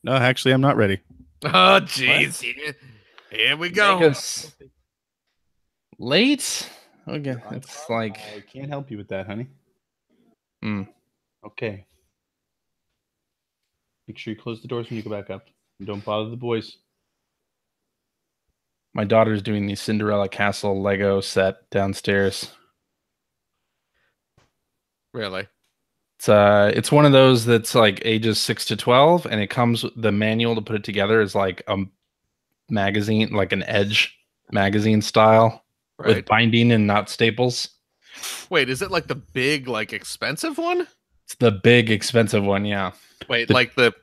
No, actually, I'm not ready. Oh, jeez. Here we go. Vegas. Late? Okay, it's like... I can't help you with that, honey. Okay. Make sure you close the doors when you go back up. And don't bother the boys. My daughter's doing the Cinderella Castle Lego set downstairs. Really? It's one of those that's like ages 6 to 12, and it comes with the manual to put it together is like a magazine, like an Edge magazine style, Right. with binding and not staples. Wait, is it like the big, like expensive one? It's the big expensive one, yeah. Wait, like the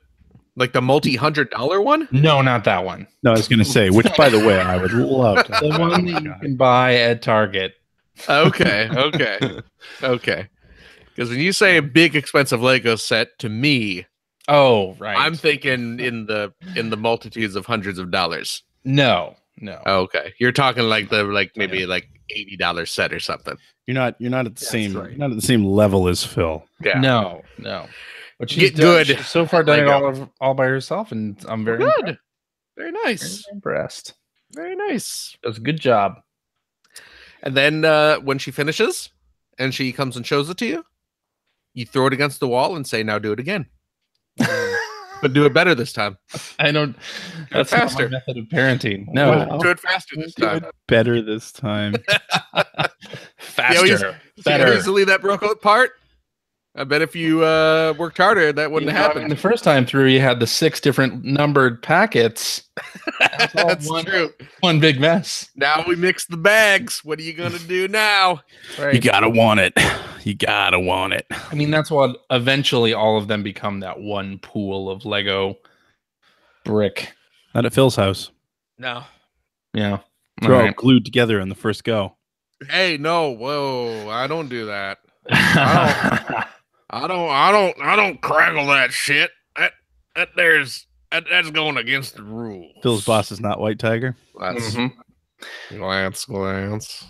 multi-$100 one? No, not that one. No, I was going to say, which, by the way, I would love to. The one that you can buy at Target. Okay. Because when you say a big expensive Lego set, to me, Oh, right. I'm thinking in the multitudes of hundreds of dollars. No. Okay, you're talking like maybe like $80 set or something. You're not at the same right. you're not at the same level as Phil. Yeah. No. But she's Get good She's so far at done it Lego. all by herself, and I'm very Good. Very nice. impressed. Very nice. Does a good job. And then when she finishes and she comes and shows it to you, you throw it against the wall and say, "Now do it again." But do it better this time. I don't. That's not faster. my method of parenting. No, Wow. Do it faster this time. Better this time. faster, See how better. easily that broke apart? I bet if you worked harder, that wouldn't have happened. The first time through, you had the 6 different numbered packets. That's one, true. One big mess. Now we mix the bags. What are you gonna do now? Right. You gotta want it. You gotta want it. I mean, that's what eventually all of them become that one pool of Lego brick. Not at Phil's house. No. Yeah. They're all All right. glued together on the first go. Hey, no. Whoa. I don't do that. I don't crackle that shit. That's going against the rules. Phil's boss is not White Tiger. That's Mhm. glance.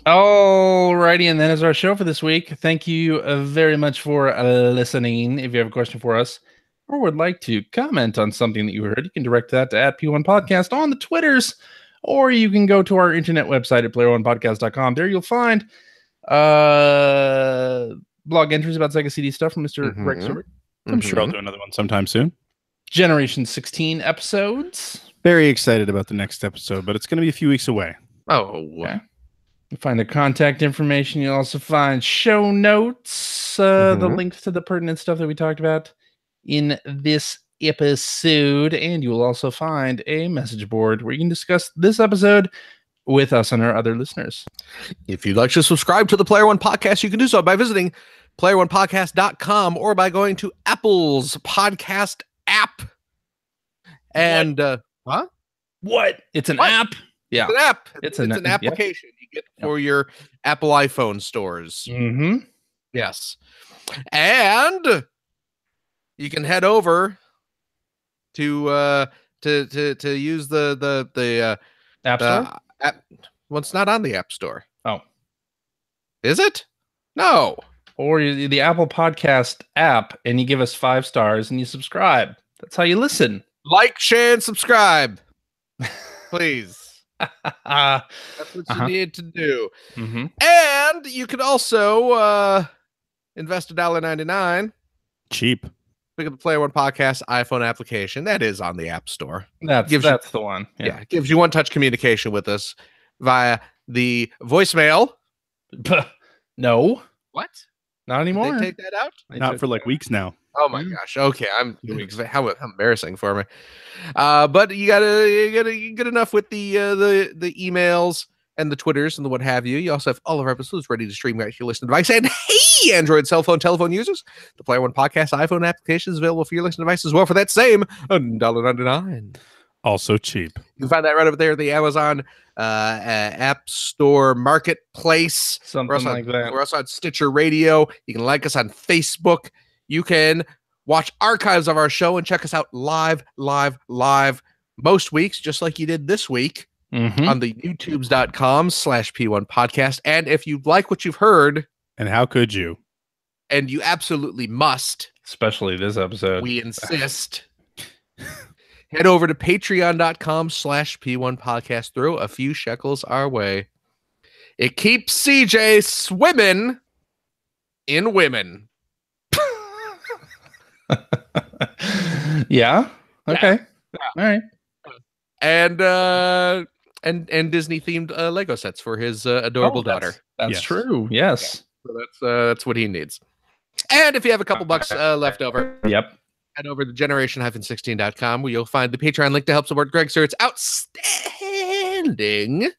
Alrighty, and that is our show for this week. Thank you very much for listening. If you have a question for us or would like to comment on something that you heard, you can direct that to @P1Podcast on the Twitters, or you can go to our internet website at player1podcast.com. There you'll find blog entries about Sega CD stuff from Mr. Mhm. Rex Herbert. I'm sure I'll do another one sometime soon. Generation 16 episodes. Very excited about the next episode, but it's going to be a few weeks away. Oh, Okay. You'll find the contact information. You'll also find show notes, the Mhm. links to the pertinent stuff that we talked about in this episode. And you will also find a message board where you can discuss this episode with us and our other listeners. If you'd like to subscribe to the Player One Podcast, you can do so by visiting player1podcast.com or by going to Apple's podcast app. And What? It's an What? app? Yeah. it's an app. It's It's an- an yeah. application you get for your Apple iPhone stores. Mm-hmm. Yes. And you can head over to use the App Store? app. Well, it's not on the App Store. Oh. Is it? No. Or the Apple Podcast app, and you give us 5 stars and you subscribe. That's how you listen. Like, share, and subscribe. Please. Uh-huh. That's what you need to do. Mhm. And you can also invest $1.99. Cheap. Pick up the Player One Podcast iPhone application. That is on the App Store. That's Gives you- the one. Yeah. It gives you one-touch communication with us via the voicemail. No, What? not Did anymore. they take that out? Not for like weeks now. Oh my gosh. Okay, I'm how embarrassing for me. But you gotta get enough with the emails and the Twitters and the what have you. You also have all of our episodes ready to stream right to your listening device. And hey, Android cell phone telephone users, the Player One Podcast iPhone application is available for your listening device as well for that same $1.99. Also cheap. You can find that right over there at the Amazon App Store Marketplace. Something We're also, like that. we're also on Stitcher Radio. You can like us on Facebook. You can watch archives of our show and check us out live most weeks, just like you did this week Mhm. on the youtubes.com/P1 podcast. And if you like what you've heard, And how could you? and you absolutely must, Especially this episode. we insist, head over to patreon.com/P1 podcast. Throw a few shekels our way. It keeps CJ swimming in women. Yeah. Okay. All right. And Disney themed Lego sets for his adorable daughter. That's Yes. true. Yes. So that's what he needs. And if you have a couple bucks left over, Yep. head over to generation-16.com where you'll find the Patreon link to help support Greg Sturt's outstanding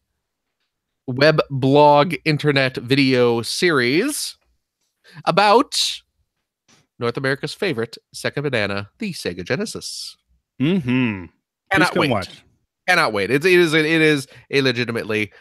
web blog internet video series about North America's favorite second banana, the Sega Genesis. Mm-hmm. Cannot come wait. watch. Cannot wait. It is a legitimately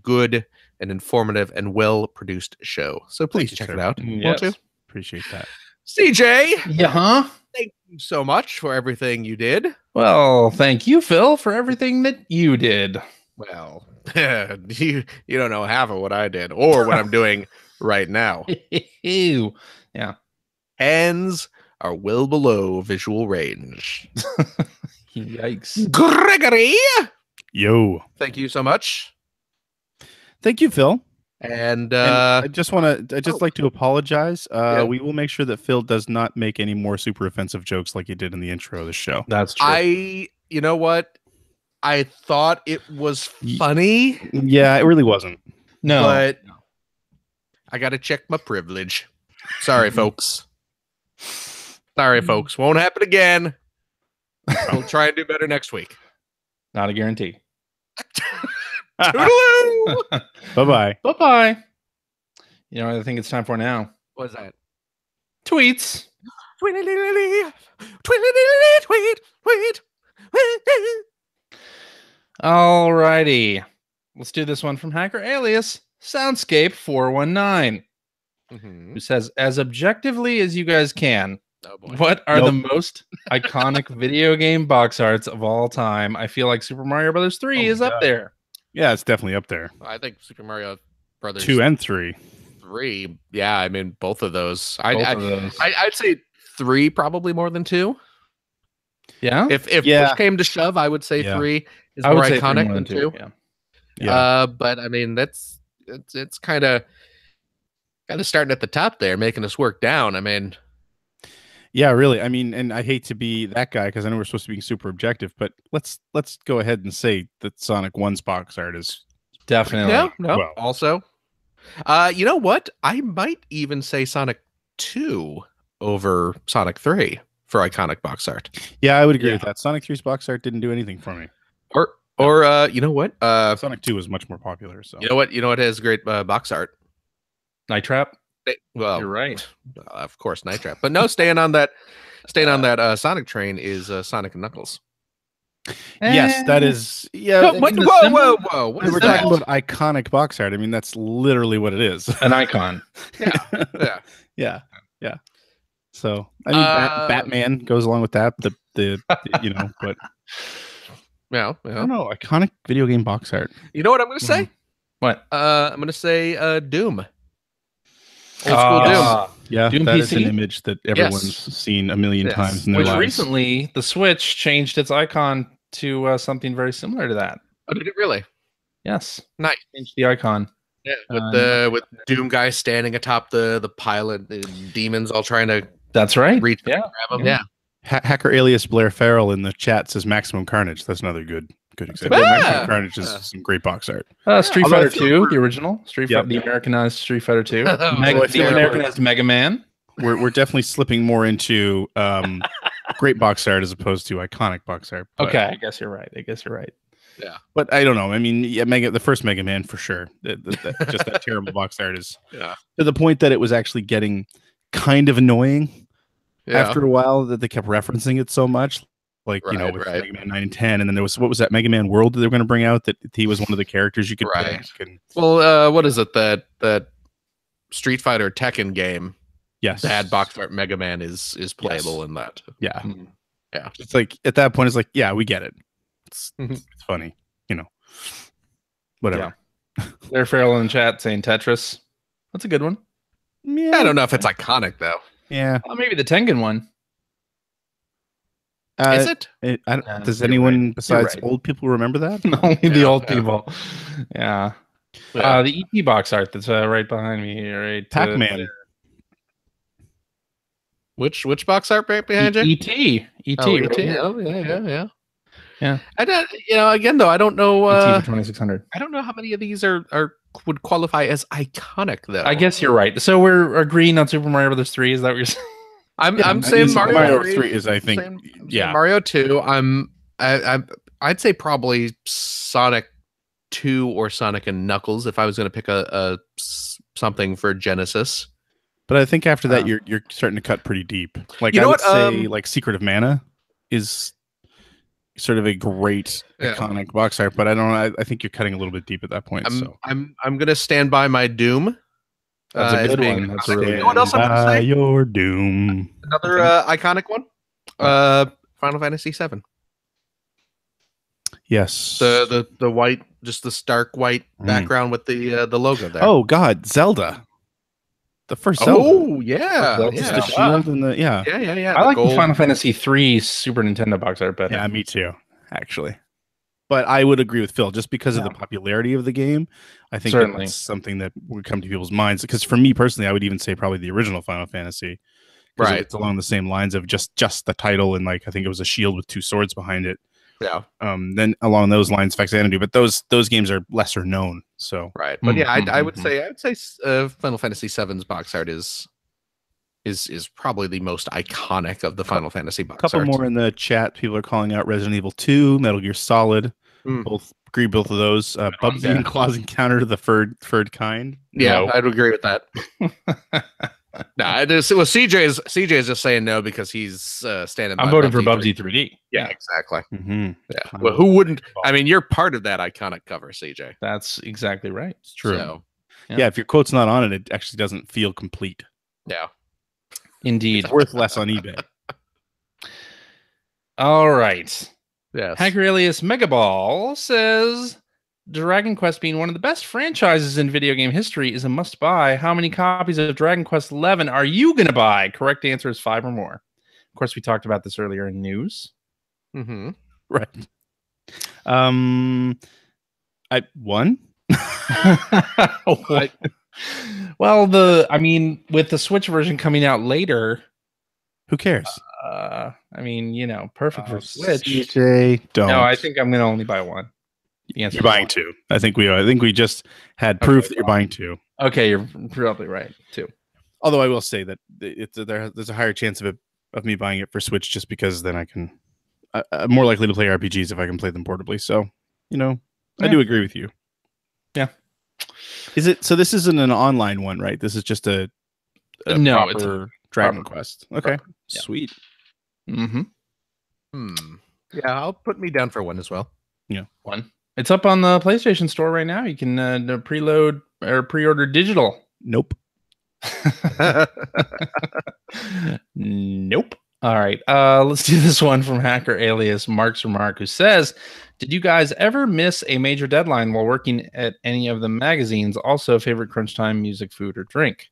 good and informative and well-produced show. So please you, check sir. it out. Yes. Won't you? Appreciate that. CJ, Yeah. Huh? thank you so much for everything you did. Well, thank you, Phil, for everything that you did. Well, you don't know half of what I did or what I'm doing right now. Ew. Yeah. Hands are well below visual range. Yikes. Gregory, Yo. thank you so much. Thank you, Phil. And I just like to apologize. Yeah. We will make sure that Phil does not make any more super offensive jokes like he did in the intro of the show. That's true. you know what? I thought it was funny, Yeah, it really wasn't. No. but I got to check my privilege. Sorry, folks. Sorry, folks. Won't happen again. We'll try and do better next week. Not a guarantee. Toodaloo! Bye-bye. Bye-bye. You know what I think it's time for now? What's that? Tweets. Tweet, tweet, tweet. Alrighty. Let's do this one from Hacker Alias Soundscape 419, who says, as objectively as you guys can, Oh boy. what are Nope. the most iconic video game box arts of all time? I feel like Super Mario Brothers 3 Oh is my up God. there. Yeah, it's definitely up there. I think Super Mario Brothers 2 and 3. 3. Yeah, I mean both of those. Both of those. I'd say 3 probably more than 2. Yeah? If Yeah. push came to shove, I would say Yeah. 3 is I more would say 3 iconic more than 2. Yeah. Yeah. But I mean it's kind of starting at the top there, making us work down. I mean, Yeah, really. I mean, and I hate to be that guy because I know we're supposed to be super objective, but let's go ahead and say that Sonic 1's box art is Definitely. no. Well. Also, you know what? I might even say Sonic 2 over Sonic 3 for iconic box art. Yeah, I would agree Yeah. with that. Sonic 3's box art didn't do anything for me. Or you know what? Sonic 2 was much more popular. So You know what has great box art? Night Trap. Well, You're right. of course, Night Trap. But no, staying on that Sonic train is Sonic and Knuckles. yes, that is. Yeah, No, I what- mean, Whoa! What we're is talking that? about iconic box art. I mean, that's literally what it is. An icon. Yeah. yeah. So I mean, Batman goes along with that. The you know, but Yeah. I don't know. Iconic video game box art. You know what I'm going to say? What? I'm going to say Doom. Old school Doom. Ah, Yeah, Doom that is PC? an image that everyone's seen a million Yes. times in their which lives. recently the Switch changed its icon to something very similar to that. Oh, did it really? Yes. Nice. Changed the icon. Yeah, with Doom guy standing atop the pile of the demons all trying to That's right. reach Yeah. grab him. Yeah. Hacker alias Blair Farrell in the chat says Maximum Carnage. That's another good example. Ah! Maximum Carnage is some great box art. Street Although I Fighter feel 2, like the original. Yep. The Americanized Street Fighter 2. Oh, I The feel like Americanized Mega Man. We're definitely slipping more into great box art as opposed to iconic box art. But, Okay, I guess you're right. but I don't know. I mean, yeah, the first Mega Man for sure. Just that terrible box art is Yeah. to the point that it was actually getting kind of annoying Yeah. after a while that they kept referencing it so much. Like, you know, Right, with right. Mega Man 9 and 10, and then there was what was that Mega Man World that they were going to bring out that he was one of the characters you could Right. pick. And Well, what is it that Street Fighter Tekken game? yes, That box art Mega Man is playable in that. Yeah, Mhm. Yeah. It's like at that point, it's like, yeah, we get it. It's Mhm. funny, you know. Whatever. Blair Farrell in the chat saying Tetris. That's a good one. Yeah, I don't know if it's iconic though. Yeah, Maybe the Tengen one. Is it? Does You're anyone right. besides You're right. old people remember that? Only the Yeah, old yeah. people. Yeah. Yeah. The EP box art that's right behind me here. Right. Pac-Man. Which box art right behind you? E.T. E.T. Oh, right E.T. here. Oh, yeah. Yeah. I don't, again though, I don't know. E.T. for 2600. I don't know how many of these are would qualify as iconic though. I guess you're right. So we're agreeing on Super Mario Brothers 3. Is that what you're saying? I'm I saying mean, Mario, 3 is, I think, saying yeah. Mario 2. I'd say probably Sonic 2 or Sonic and Knuckles if I was going to pick something for Genesis. But I think after that, you're starting to cut pretty deep. Like, You know I would what, say, like Secret of Mana is sort of a great iconic box art, but I don't know. I think you're cutting a little bit deep at that point. I'm going to stand by my Doom. That's a as good being one. That's iconic. really You know what else I'm going to say? Your doom. Another iconic one. Final Fantasy VII. Yes. The white, just the stark white background with the logo there. Oh God, Zelda. The first Zelda. Oh yeah, Just the shield and the yeah. I like the Final Fantasy 3 Super Nintendo box art better. Yeah, me too, actually. But I would agree with Phil, just because of the popularity of the game. I think that's something that would come to people's minds. Because for me personally, I would even say probably the original Final Fantasy. Right. It's along the same lines of just the title, and like I think it was a shield with two swords behind it. Yeah. Then along those lines, Xanadu, but those games are lesser known. So right. But yeah, I would say Final Fantasy VII's box art is probably the most iconic of the Final Fantasy box art. A couple more in the chat. People are calling out Resident Evil 2, Metal Gear Solid. Both of those. Bubsy and Claus Encounter the furred kind. Yeah, no. I'd agree with that. CJ's just saying no because he's standing by. I'm voting for Bubsy 3D. Yeah, exactly. Mm-hmm. Yeah. Well, who wouldn't? I mean, you're part of that iconic cover, CJ. That's exactly right. It's true. So, yeah, if your quote's not on it, it actually doesn't feel complete. Yeah. Indeed. It's worth less on eBay. All right. Yes. Hacker alias Megaball says Dragon Quest being one of the best franchises in video game history is a must buy. How many copies of Dragon Quest 11 are you going to buy? Correct answer is 5 or more. Of course, we talked about this earlier in news. Mm-hmm. Right. One. Well, with the Switch version coming out later, who cares? Perfect for Switch. CJ, don't. No, I think I'm going to only buy one. You're buying two. I think we just had proof that you're buying two. Okay, you're probably right too. Although I will say that there's a higher chance of me buying it for Switch just because then I can. I'm more likely to play RPGs if I can play them portably. So, I do agree with you. Yeah. Is it so? This isn't an online one, right? This is just a no, it's a Dragon Quest. Okay, yeah. Sweet. Mm-hmm. Yeah, I'll put me down for one as well. Yeah, one. It's up on the PlayStation Store right now. You can preload or pre-order digital. Nope. Nope. All right. Let's do this one from hacker alias Mark's Remark, who says, did you guys ever miss a major deadline while working at any of the magazines? Also, favorite crunch time, music, food, or drink?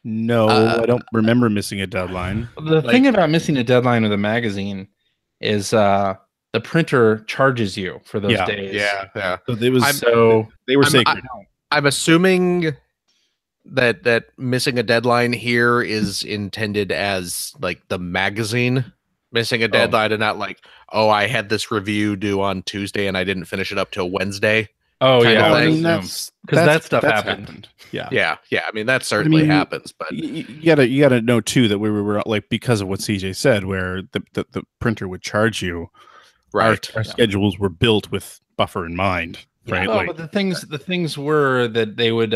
No, I don't remember missing a deadline. The thing about missing a deadline with a magazine is the printer charges you for those days. Yeah. So they were sacred. I'm assuming that missing a deadline here is intended as like the magazine missing a deadline and not like, I had this review due on Tuesday and I didn't finish it up till Wednesday. Oh yeah, I mean, that's because that stuff happened. Yeah. I mean, that certainly happens, but you gotta know too that we were like, because of what CJ said, where the printer would charge you. Right. Our schedules were built with buffer in mind. Right. Well, but the things were that they would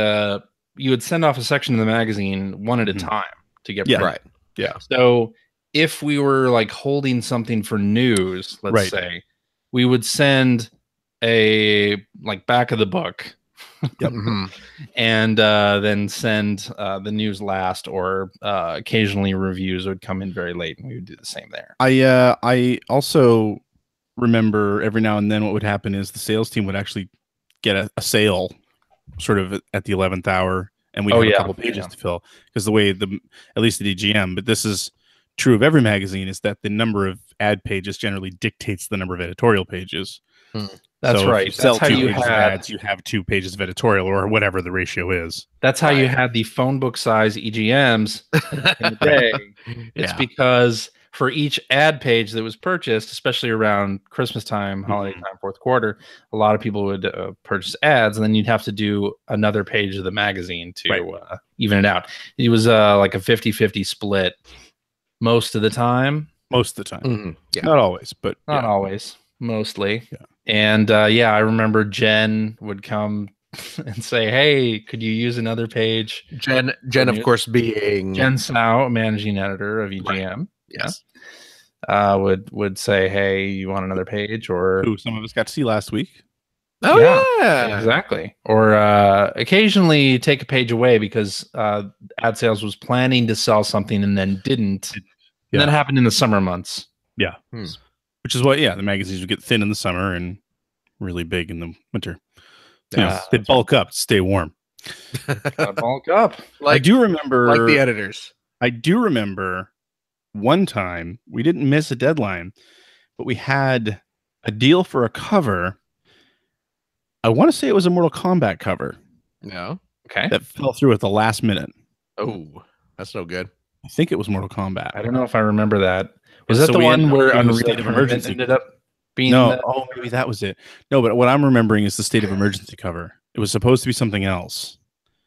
you would send off a section of the magazine one at a time to get printed. Right. Yeah. So if we were like holding something for news, let's say, we would send a back of the book. Yep. And then send the news last, or occasionally reviews would come in very late, and we would do the same there. I also remember every now and then what would happen is the sales team would actually get a sale sort of at the 11th hour, and we'd have a couple pages to fill, because the way at least the DGM, but this is true of every magazine, is that the number of ad pages generally dictates the number of editorial pages. That's so right. If you sell That's how 2 you pages had of ads, you have 2 pages of editorial, or whatever the ratio is. That's how you had the phone book size EGMs in the day. It's because for each ad page that was purchased, especially around Christmas time, holiday time, fourth quarter, a lot of people would purchase ads, and then you'd have to do another page of the magazine to even it out. It was like a 50-50 split most of the time. Most of the time. Mm-hmm. Yeah. Not always, but not always. Mostly. Yeah. And I remember Jen would come and say, "Hey, could you use another page?" Jen, of course, being Jen Sau, managing editor of EGM. Right. Yes. Would say, "Hey, you want another page?" Or who some of us got to see last week. Oh yeah, exactly. Or occasionally take a page away because ad sales was planning to sell something and then didn't. And that happened in the summer months. Yeah. Which is what, the magazines would get thin in the summer and really big in the winter. They bulk up, stay warm. Gotta bulk up. I do remember, like the editors. I do remember one time we didn't miss a deadline, but we had a deal for a cover. I want to say it was a Mortal Kombat cover. No. Okay. That fell through at the last minute. Oh, that's no good. I think it was Mortal Kombat. I don't know if I remember that. Was that the one where Unreal State of Emergency ended up being? No, maybe that was it. No, but what I'm remembering is the State of Emergency cover. It was supposed to be something else.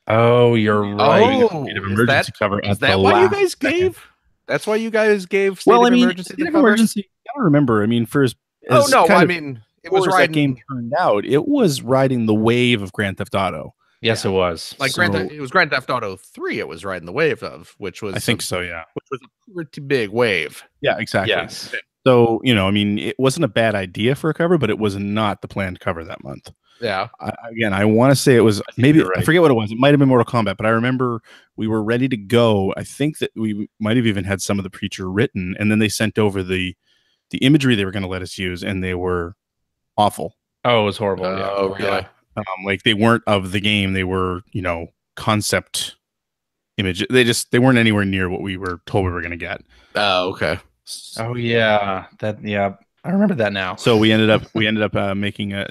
Oh, you're right. State of Emergency cover. Is that why you guys gave? That's why you guys gave State of Emergency. State of Emergency. I don't remember. I mean, it was riding. That game turned out. It was riding the wave of Grand Theft Auto. Yes, it was. It was Grand Theft Auto 3. It was riding the wave of, which was I think so. Yeah, which was a pretty big wave. Yeah, exactly. Yes. So it wasn't a bad idea for a cover, but it was not the planned cover that month. Yeah. I want to say it was maybe I forget what it was. It might have been Mortal Kombat, but I remember we were ready to go. I think that we might have even had some of the preacher written, and then they sent over the imagery they were going to let us use, and they were awful. Oh, it was horrible. Oh, really? Yeah. Like they weren't of the game. They were, concept image. They weren't anywhere near what we were told we were going to get. Oh, okay. Oh yeah, I remember that now. So we ended up making a,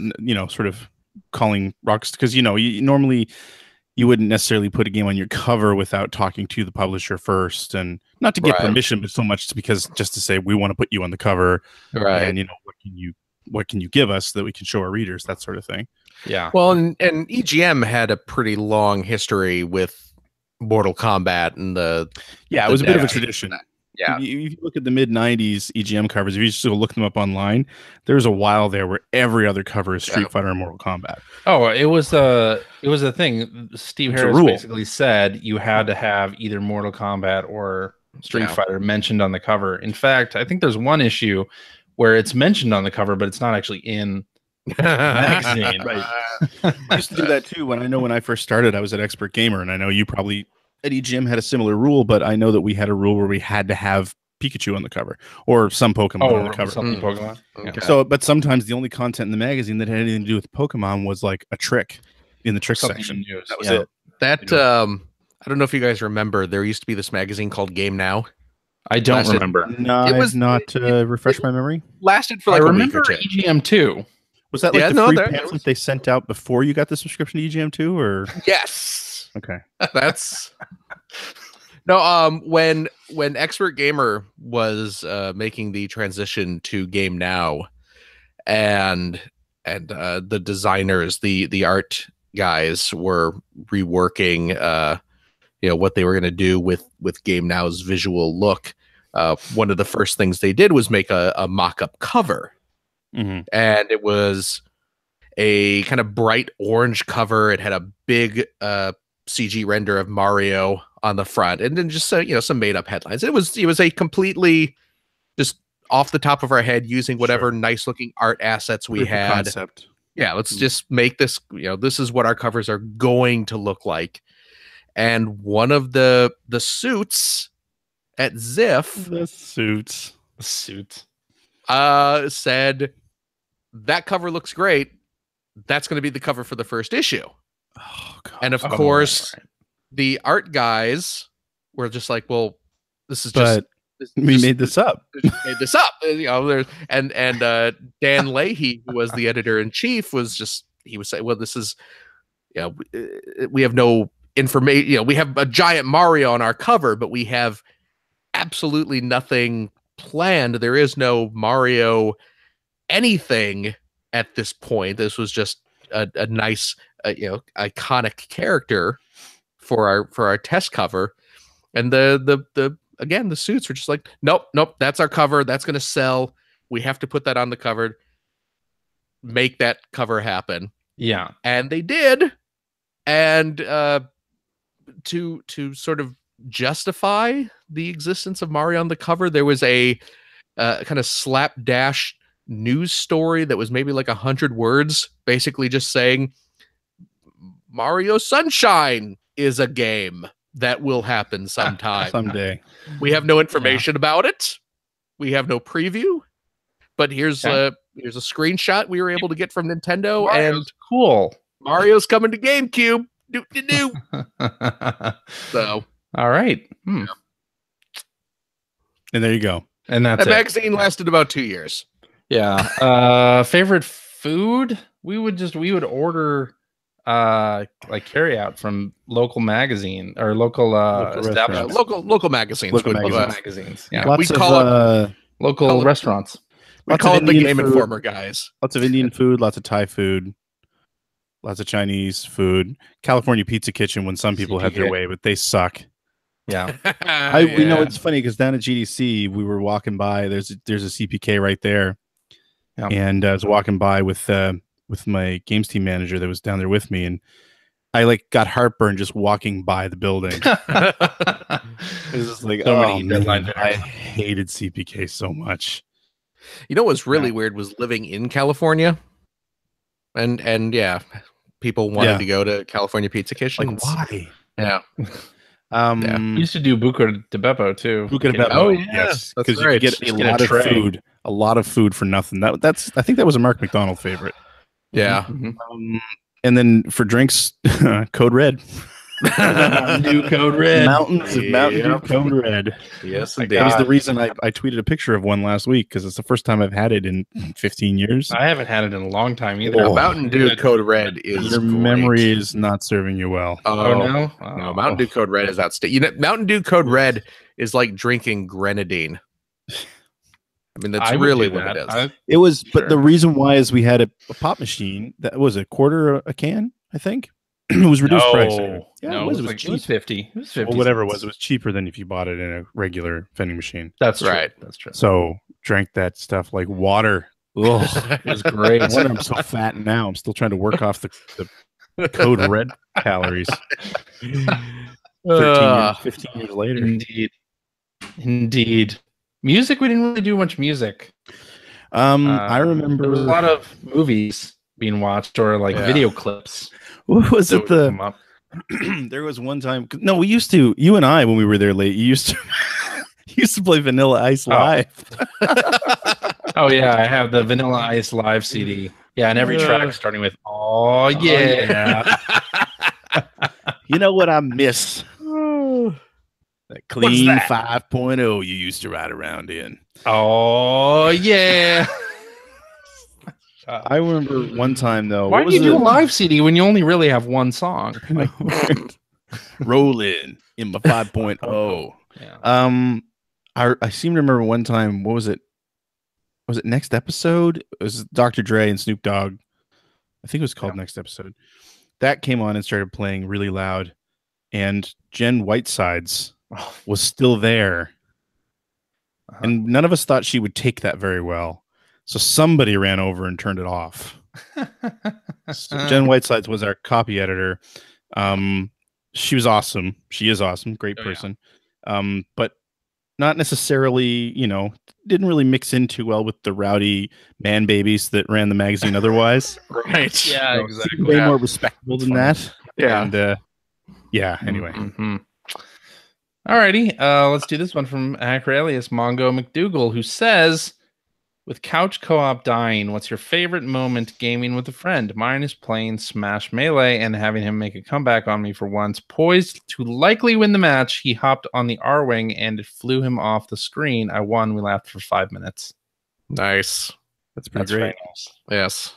sort of calling rocks because normally you wouldn't necessarily put a game on your cover without talking to the publisher first, and not to get permission, but so much because just to say we want to put you on the cover, right? And what can you give us that we can show our readers, that sort of thing. Yeah. Well, and EGM had a pretty long history with Mortal Kombat and it was a bit of a tradition. Yeah. If you look at the mid '90s EGM covers, if you just look them up online, there's a while there where every other cover is Street Fighter and Mortal Kombat. Oh, it was a thing. Steve Harris basically said you had to have either Mortal Kombat or Street Fighter mentioned on the cover. In fact, I think there's one issue where it's mentioned on the cover, but it's not actually in the magazine. Right. I used to do that too. When I first started, I was at Expert Gamer, and I know you probably at EGM had a similar rule, but I know that we had a rule where we had to have Pikachu on the cover or some Pokemon on the cover. Pokemon. Okay. So, but sometimes the only content in the magazine that had anything to do with Pokemon was like a trick in the trick section. That was it. That I don't know if you guys remember. There used to be this magazine called Game Now. I don't remember. No, it was not refresh my memory. Lasted for like a week or two. EGM 2. Was that like the free pamphlet they sent out before you got the subscription to EGM 2, or? Yes. Okay. That's no. When Expert Gamer was making the transition to Game Now, and the designers, the art guys were reworking, what they were going to do with Game Now's visual look. One of the first things they did was make a mock-up cover. Mm-hmm. And it was a kind of bright orange cover. It had a big CG render of Mario on the front, and then just some made up headlines. It was a completely just off the top of our head using whatever nice looking art assets we had. Concept. Yeah, let's just make this. This is what our covers are going to look like. And one of the suits at Ziff, said that cover looks great. That's going to be the cover for the first issue. Oh, God. And of course, the art guys were just like, well, this is just We made this up. Made this up. There's and Dan Leahy, who was the editor-in-chief, he was saying, well, this is, we have no information. We have a giant Mario on our cover, but we have absolutely nothing planned. There is no Mario anything at this point. This was just a nice, iconic character for our test cover, and the suits were just like, nope, that's our cover. That's going to sell. We have to put that on the cover. Make that cover happen. Yeah, and they did. And to sort of justify the existence of Mario on the cover, there was a kind of slapdash news story that was maybe like 100 words, basically just saying Mario Sunshine is a game that will happen sometime. Someday. We have no information about it. We have no preview. But here's a screenshot we were able to get from Nintendo. Mario's and cool. Mario's coming to GameCube. So, all right. And there you go. And that magazine lasted about 2 years. Yeah. Favorite food? We would order like carry out from local magazine or local establishments. Local magazines. Local magazines. Yeah. Lots we call it local restaurants. We call it the Game Informer guys. Lots of Indian food, lots of Thai food, lots of Chinese food. California Pizza Kitchen when some people have their way, but they suck. Yeah. We know it's funny because down at GDC we were walking by. There's a CPK right there. Yeah. And I was walking by with my games team manager that was down there with me, and I got heartburn just walking by the building. It was just like, I hated CPK so much. You know what's really weird was living in California, and people wanted to go to California Pizza Kitchen. Like, why? Yeah. We used to do Buca de Beppo too. Buca de Beppo. Oh yeah, yes, because you could get a lot of food for nothing. I think that was a Mark McDonald favorite. Yeah. Mm-hmm. And then for drinks, Code Red. Mountain Dew Code Red. Mountains of Mountain Dew Code Red. Yes, indeed. That was the reason I tweeted a picture of one last week, because it's the first time I've had it in 15 years. I haven't had it in a long time either. Mountain Dew Code Red is your memory is not serving you well. No, Mountain Dew Code Red is outstanding. Mountain Dew Code Red is like drinking grenadine. I mean, that's really what it is. It was, but the reason why is we had a pop machine that was a quarter a can, I think. It was reduced price. Yeah, it was cheap. It was 50. It was 50. Well, whatever it was cheaper than if you bought it in a regular vending machine. That's true. Right. That's true. So drank that stuff like water. Ugh, it was great. I wonder I'm so fat now. I'm still trying to work off the Code Red calories. 15 years later. Indeed. Music, we didn't really do much music. I remember there was a lot of movies being watched or video clips. What was it? There was one time. No, we used to. You and I, when we were there late, you used to play Vanilla Ice live. Oh yeah, I have the Vanilla Ice live CD. Yeah, and every track starting with "Oh yeah." You know what I miss? That clean 5.0 you used to ride around in. Oh yeah. I remember one time though. Why do you do a live CD when you only really have one song? Rolling in my 5.0. Yeah. I seem to remember one time. What was it? Was it Next Episode? It was Dr. Dre and Snoop Dogg. I think it was called Next Episode. That came on and started playing really loud, and Jen Whitesides was still there, and none of us thought she would take that very well. So somebody ran over and turned it off. So Jen Whitesides was our copy editor. She was awesome. She is awesome. Great person. But not necessarily, didn't really mix in too well with the rowdy man babies that ran the magazine otherwise. Right. Yeah, exactly. Way more respectable than that. Yeah. And anyway. Mm-hmm. Alrighty. Let's do this one from Hacker Alias Mongo McDougal, who says, With couch co-op dying, what's your favorite moment gaming with a friend? Mine is playing Smash Melee and having him make a comeback on me for once. Poised to likely win the match, he hopped on the R-Wing and it flew him off the screen. I won. We laughed for 5 minutes. Nice. That's pretty great. Nice. Yes.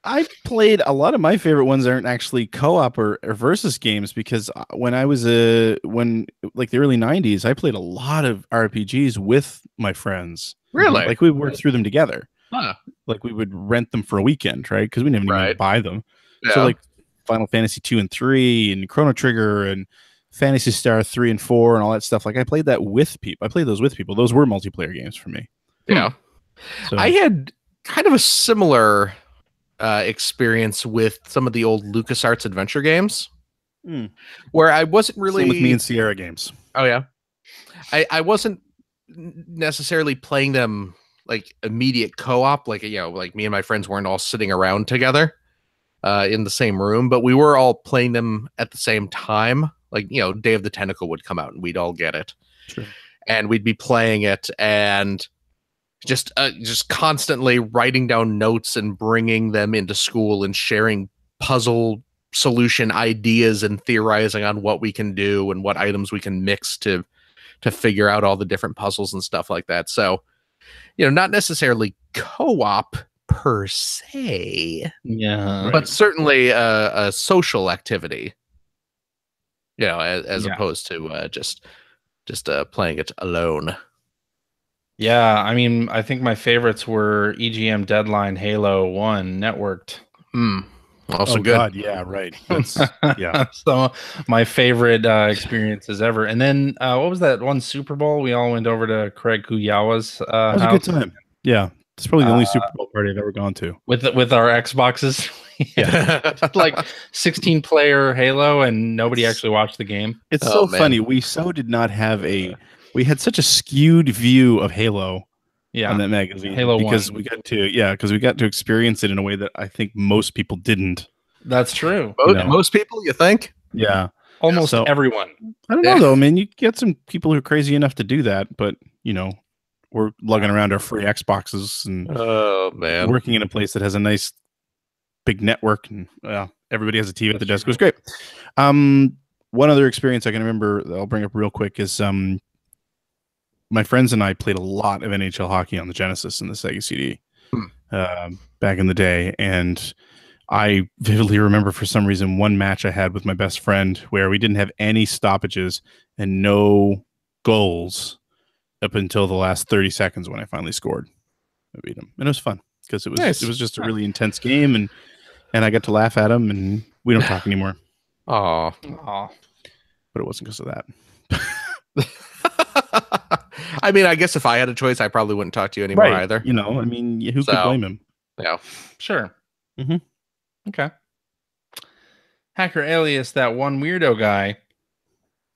I played a lot of my favorite ones aren't actually co-op or versus games because when I was like the early 90s, I played a lot of RPGs with my friends. Really? Like we worked through them together. Huh. Like we would rent them for a weekend, right? Because we didn't even buy them. Yeah. So like Final Fantasy 2 and 3 and Chrono Trigger and Phantasy Star 3 and 4 and all that stuff. Like I played that with people. I played those with people. Those were multiplayer games for me. Yeah. So I had kind of a similar experience with some of the old LucasArts adventure games where I wasn't really... Same with me and Sierra games. Oh, yeah. I wasn't necessarily playing them like immediate co-op, like, you know, like me and my friends weren't all sitting around together in the same room, but we were all playing them at the same time. Like, you know, Day of the Tentacle would come out and we'd all get it. Sure. And we'd be playing it and just constantly writing down notes and bringing them into school and sharing puzzle solution ideas and theorizing on what we can do and what items we can mix to figure out all the different puzzles and stuff like that. So, you know, not necessarily co-op per se, but certainly a social activity, you know, as opposed to just playing it alone. Yeah, I mean, I think my favorites were EGM Deadline, Halo 1, Networked. Also good. God, yeah, right. That's yeah. So my favorite experiences ever. And then what was that one Super Bowl? We all went over to Craig Kuyawa's that was house. a good time. Yeah, it's probably the only Super Bowl party I've ever gone to. With our Xboxes. Yeah. Like 16-player Halo, and nobody actually watched the game. It's so funny. We did not have we had such a skewed view of Halo on that magazine. Halo because 1. we got to experience it in a way that I think most people didn't. That's true. Most people, you think? Yeah. Almost everyone. I don't know though. I mean, you get some people who are crazy enough to do that, but you know, we're lugging around our free Xboxes and working in a place that has a nice big network and everybody has a TV at the desk. It was great. One other experience I can remember that I'll bring up real quick is my friends and I played a lot of NHL hockey on the Genesis and the Sega CD back in the day. And I vividly remember for some reason one match I had with my best friend where we didn't have any stoppages and no goals up until the last 30 seconds when I finally scored. I beat him. And it was fun because it was just a really intense game and I got to laugh at him and we don't talk anymore. Aw. But it wasn't because of that. I mean, I guess if I had a choice, I probably wouldn't talk to you anymore either. You know, I mean, who could blame him? Yeah. Sure. Mm-hmm. Okay. Hacker Alias, that one weirdo guy,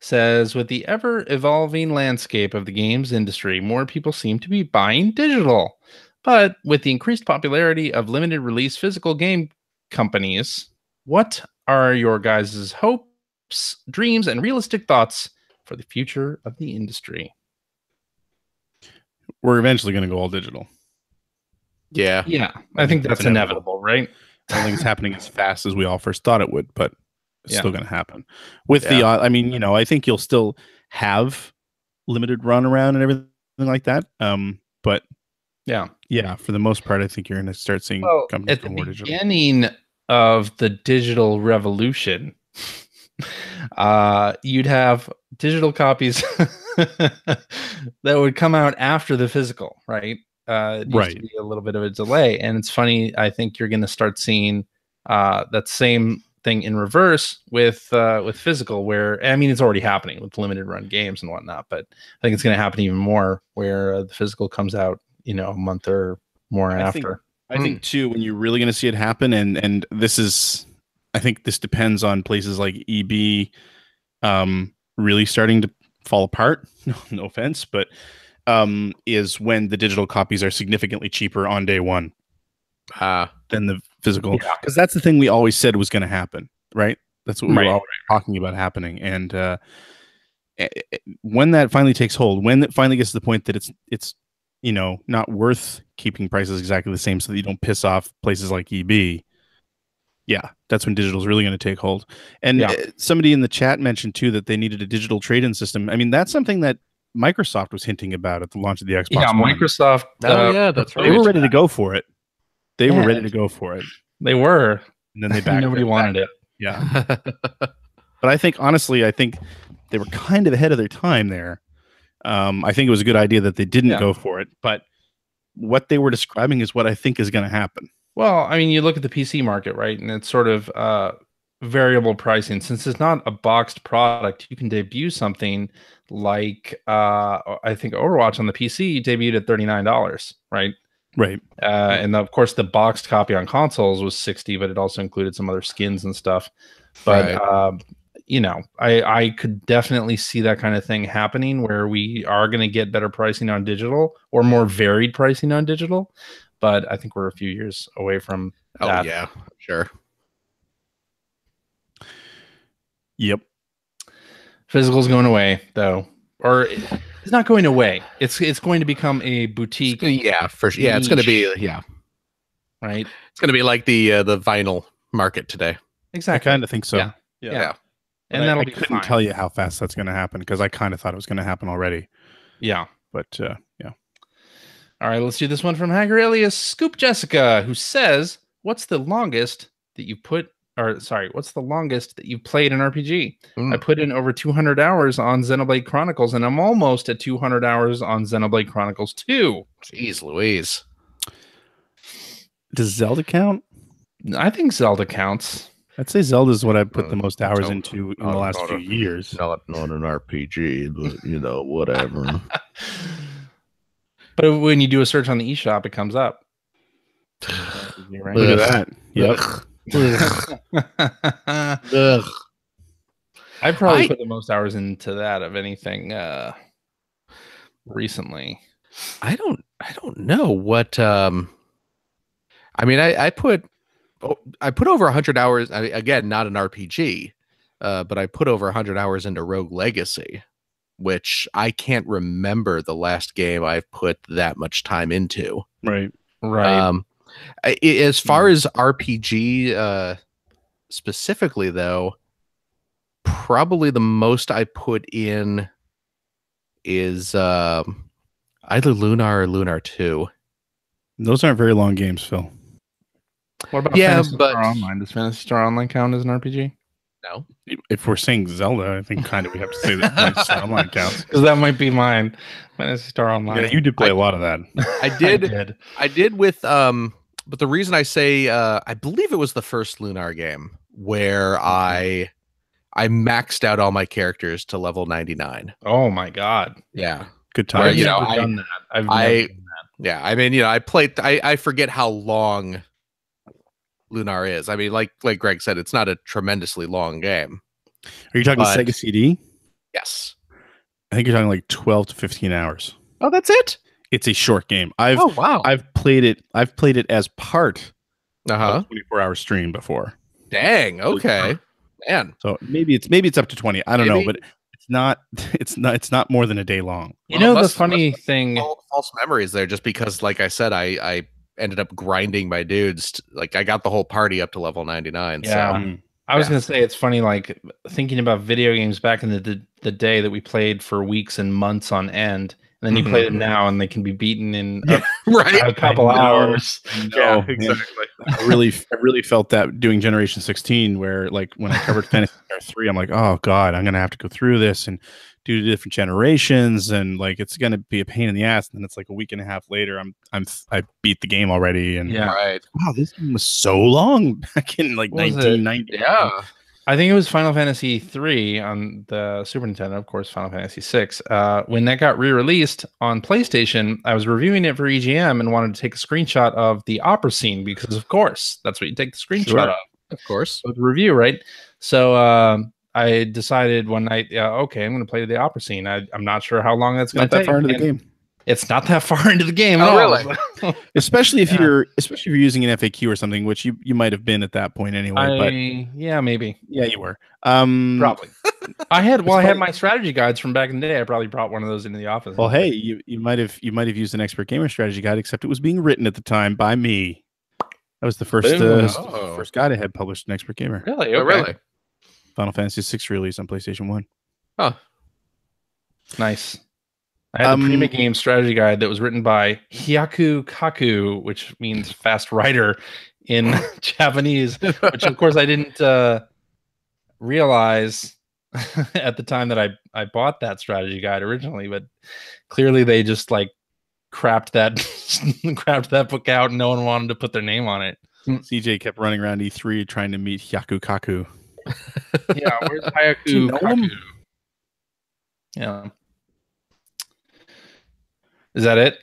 says, with the ever-evolving landscape of the games industry, more people seem to be buying digital. But with the increased popularity of limited release physical game companies, what are your guys' hopes, dreams, and realistic thoughts for the future of the industry? We're eventually going to go all digital. Yeah. Yeah. I think that's inevitable, right? I don't think it's happening as fast as we all first thought it would, but it's still going to happen. With I mean, you know, I think you'll still have limited run around and everything like that. But yeah, for the most part, I think you're going to start seeing companies at the more digital. Beginning of the digital revolution, you'd have digital copies that would come out after the physical, right? It used to be a little bit of a delay, and it's funny. I think you're going to start seeing that same thing in reverse with physical, where I mean it's already happening with limited run games and whatnot, but I think it's going to happen even more where the physical comes out, you know, a month or more after. I think too, when you're really going to see it happen, and this is, I think this depends on places like EB really starting to fall apart. No offense, but is when the digital copies are significantly cheaper on day one than the physical. Because that's the thing we always said was going to happen, right? That's what we were always talking about happening. And when that finally takes hold, when it finally gets to the point that it's not worth keeping prices exactly the same so that you don't piss off places like EB. Yeah, that's when digital is really going to take hold. And somebody in the chat mentioned too that they needed a digital trade-in system. I mean, that's something that Microsoft was hinting about at the launch of the Xbox One. Microsoft. That's right. They were ready to go for it. They were ready to go for it. They were. And then they backed Nobody wanted it. Yeah. But I think, honestly, they were kind of ahead of their time there. I think it was a good idea that they didn't go for it. But what they were describing is what I think is going to happen. Well, I mean, you look at the PC market, right? And it's sort of variable pricing. Since it's not a boxed product, you can debut something like, I think Overwatch on the PC debuted at $39, right? Right. And of course, the boxed copy on consoles was $60, but it also included some other skins and stuff. But, I could definitely see that kind of thing happening where we are going to get better pricing on digital or more varied pricing on digital. But I think we're a few years away from that. Oh, yeah, sure. Yep. Physical's going away, though. Or it's not going away. It's going to become a boutique. For sure. Yeah, it's going to be, right? It's going to be like the vinyl market today. Exactly. I kind of think so. Yeah. And I couldn't tell you how fast that's going to happen because I kind of thought it was going to happen already. Yeah. But, yeah. All right, let's do this one from Hacker alias Scoop Jessica, who says, what's the longest that you've played an RPG? I put in over 200 hours on Xenoblade Chronicles, and I'm almost at 200 hours on Xenoblade Chronicles 2. Jeez Louise. Does Zelda count? I think Zelda counts. I'd say Zelda is what I put the most hours into in the last few years. Not an RPG, but, whatever. But when you do a search on the eShop, it comes up. Right? Look at that. Yep. I probably put the most hours into that of anything recently. I don't know what. I mean, I put over 100 hours. Again, not an RPG, but I put over 100 hours into Rogue Legacy, which I can't remember the last game I've put that much time into. Right. As far as RPG specifically, though, probably the most I put in is either Lunar or Lunar 2. Those aren't very long games, Phil. What about Phantasy Star Online? Does Phantasy Star Online count as an RPG? No. If we're saying Zelda, I think kind of we have to say that Phantasy Star Online counts. Because that might be mine. Phantasy Star Online. Yeah, you did play a lot of that. I did with but the reason I say I believe it was the first Lunar game where I maxed out all my characters to level 99. Oh my god. Yeah. Good time. I've never done that. I've never done that. Yeah, I mean, I played I forget how long Lunar is. I mean, like Greg said, it's not a tremendously long game. Are you talking Sega CD? Yes. I think you're talking like 12 to 15 hours. Oh, that's it? It's a short game. I've played it as part of a 24-hour stream before. Dang, okay. Man. So maybe it's up to 20. I don't know, but it's not more than a day long. The funny thing, false memories there, just because, like I said, I ended up grinding my dudes. Like I got the whole party up to level 99. Yeah. So I was going to say, it's funny, like thinking about video games back in the day that we played for weeks and months on end. And then you play them now and they can be beaten in a couple hours. Yeah, exactly. I really felt that doing Generation 16, where like when I covered Fantasy Star 3, I'm like, oh god, I'm gonna have to go through this and do the different generations, and like it's gonna be a pain in the ass. And then it's like a week and a half later, I beat the game wow, this game was so long back in like 1990. Yeah. I think it was Final Fantasy 3 on the Super Nintendo, of course, Final Fantasy 6. When that got re-released on PlayStation, I was reviewing it for EGM and wanted to take a screenshot of the opera scene because, of course, that's what you take the screenshot of. Of course. With the review, right? So I decided one night, okay, I'm going to play the opera scene. I'm not sure how long that's going to take. Not that far into the game. It's not that far into the game. Oh, really? especially if you're using an FAQ or something, which you might have been at that point anyway. Yeah, maybe. Yeah, you were. Probably. I had my strategy guides from back in the day. I probably brought one of those into the office. Well, hey, you might have used an Expert Gamer strategy guide, except it was being written at the time by me. That was the first guide I had published in Expert Gamer. Really? Okay. Oh, really? Final Fantasy VI release on PlayStation 1. Oh, nice. I had the Prima Game strategy guide that was written by Hyaku Kaku, which means fast rider in Japanese, which of course I didn't realize at the time that I bought that strategy guide originally, but clearly they just like crapped that book out and no one wanted to put their name on it. CJ kept running around E3 trying to meet Hyaku Kaku. Yeah, where's Hyaku Kaku? Yeah. Is that it?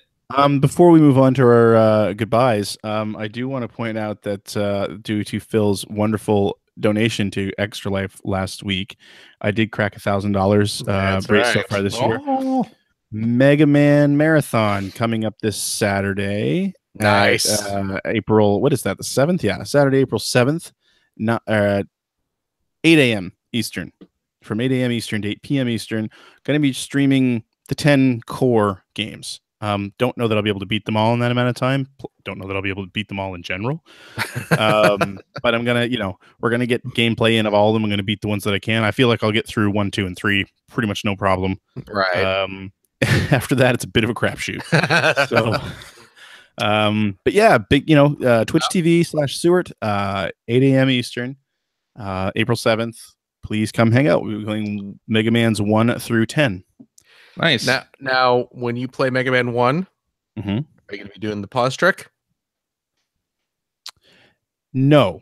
Before we move on to our goodbyes, I do want to point out that due to Phil's wonderful donation to Extra Life last week, I did crack $1,000 race so far this year. Mega Man Marathon coming up this Saturday. Nice. April, what is that? The 7th? Yeah, Saturday, April 7th. Not 8 a.m. Eastern. From 8 a.m. Eastern to 8 p.m. Eastern. Going to be streaming the 10 core games. Don't know that I'll be able to beat them all in that amount of time. Don't know that I'll be able to beat them all in general. But I'm going to, we're going to get gameplay in of all of them. I'm going to beat the ones that I can. I feel like I'll get through 1, 2, and 3 pretty much no problem. Right. After that, it's a bit of a crapshoot. So, but yeah, big, Twitch TV/Seward, 8 a.m. Eastern, April 7th. Please come hang out. We're going Mega Man's 1 through 10. Nice. Now, when you play Mega Man 1, mm-hmm. Are you going to be doing the pause trick? No.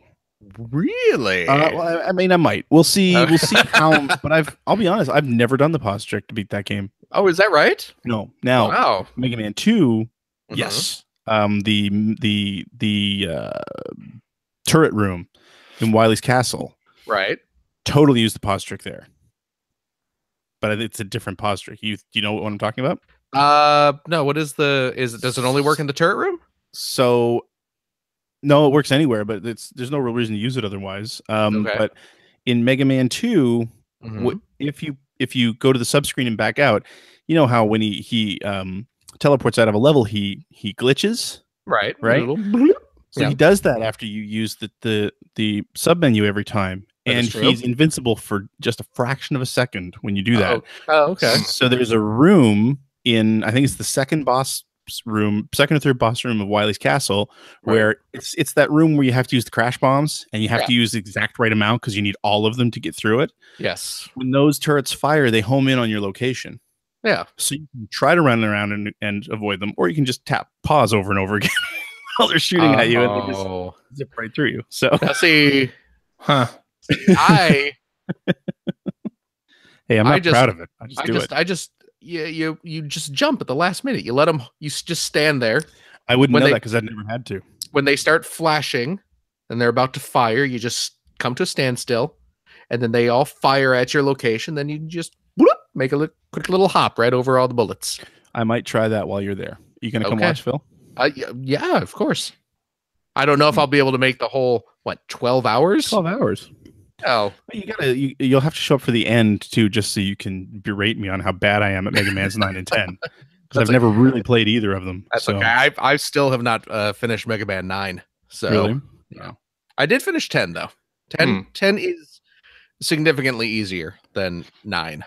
Really? Well, I mean, I might. We'll see. Okay. We'll see how. But I'll be honest. I've never done the pause trick to beat that game. Oh, is that right? No. Now, wow. Mega Man 2. Mm-hmm. Yes. The turret room in Wily's castle. Right. Totally used the pause trick there. But it's a different pause trick. Do you know what I'm talking about? No. What is does it only work in the turret room? So, no, it works anywhere, but there's no real reason to use it otherwise. Okay. But in Mega Man 2, mm-hmm. if you go to the subscreen and back out, you know how when he teleports out of a level, he glitches, right? So he does that after you use the sub menu every time. And he's invincible for just a fraction of a second when you do that. Oh, okay. So there's a room in, I think it's the second or third boss room of Wily's castle, where it's that room where you have to use the crash bombs and you have to use the exact right amount because you need all of them to get through it. Yes. When those turrets fire, they home in on your location. Yeah. So you can try to run around and avoid them, or you can just tap pause over and over again while they're shooting at you and they just zip right through you. So now see, huh. Hey, I'm not proud of it. You just jump at the last minute. You let them. You just stand there. I wouldn't know that because I've never had to. When they start flashing and they're about to fire, you just come to a standstill, and then they all fire at your location. Then you just make a quick little hop right over all the bullets. I might try that while you're there. You gonna come watch, Phil? Yeah, of course. I don't know if I'll be able to make the whole 12 hours. 12 hours. Oh, you'll have to show up for the end too, just so you can berate me on how bad I am at Mega Man's 9 and 10. Because I've never really played either of them. That's okay. I still have not finished Mega Man 9. So really? Yeah. I did finish 10 though. 10 is significantly easier than 9.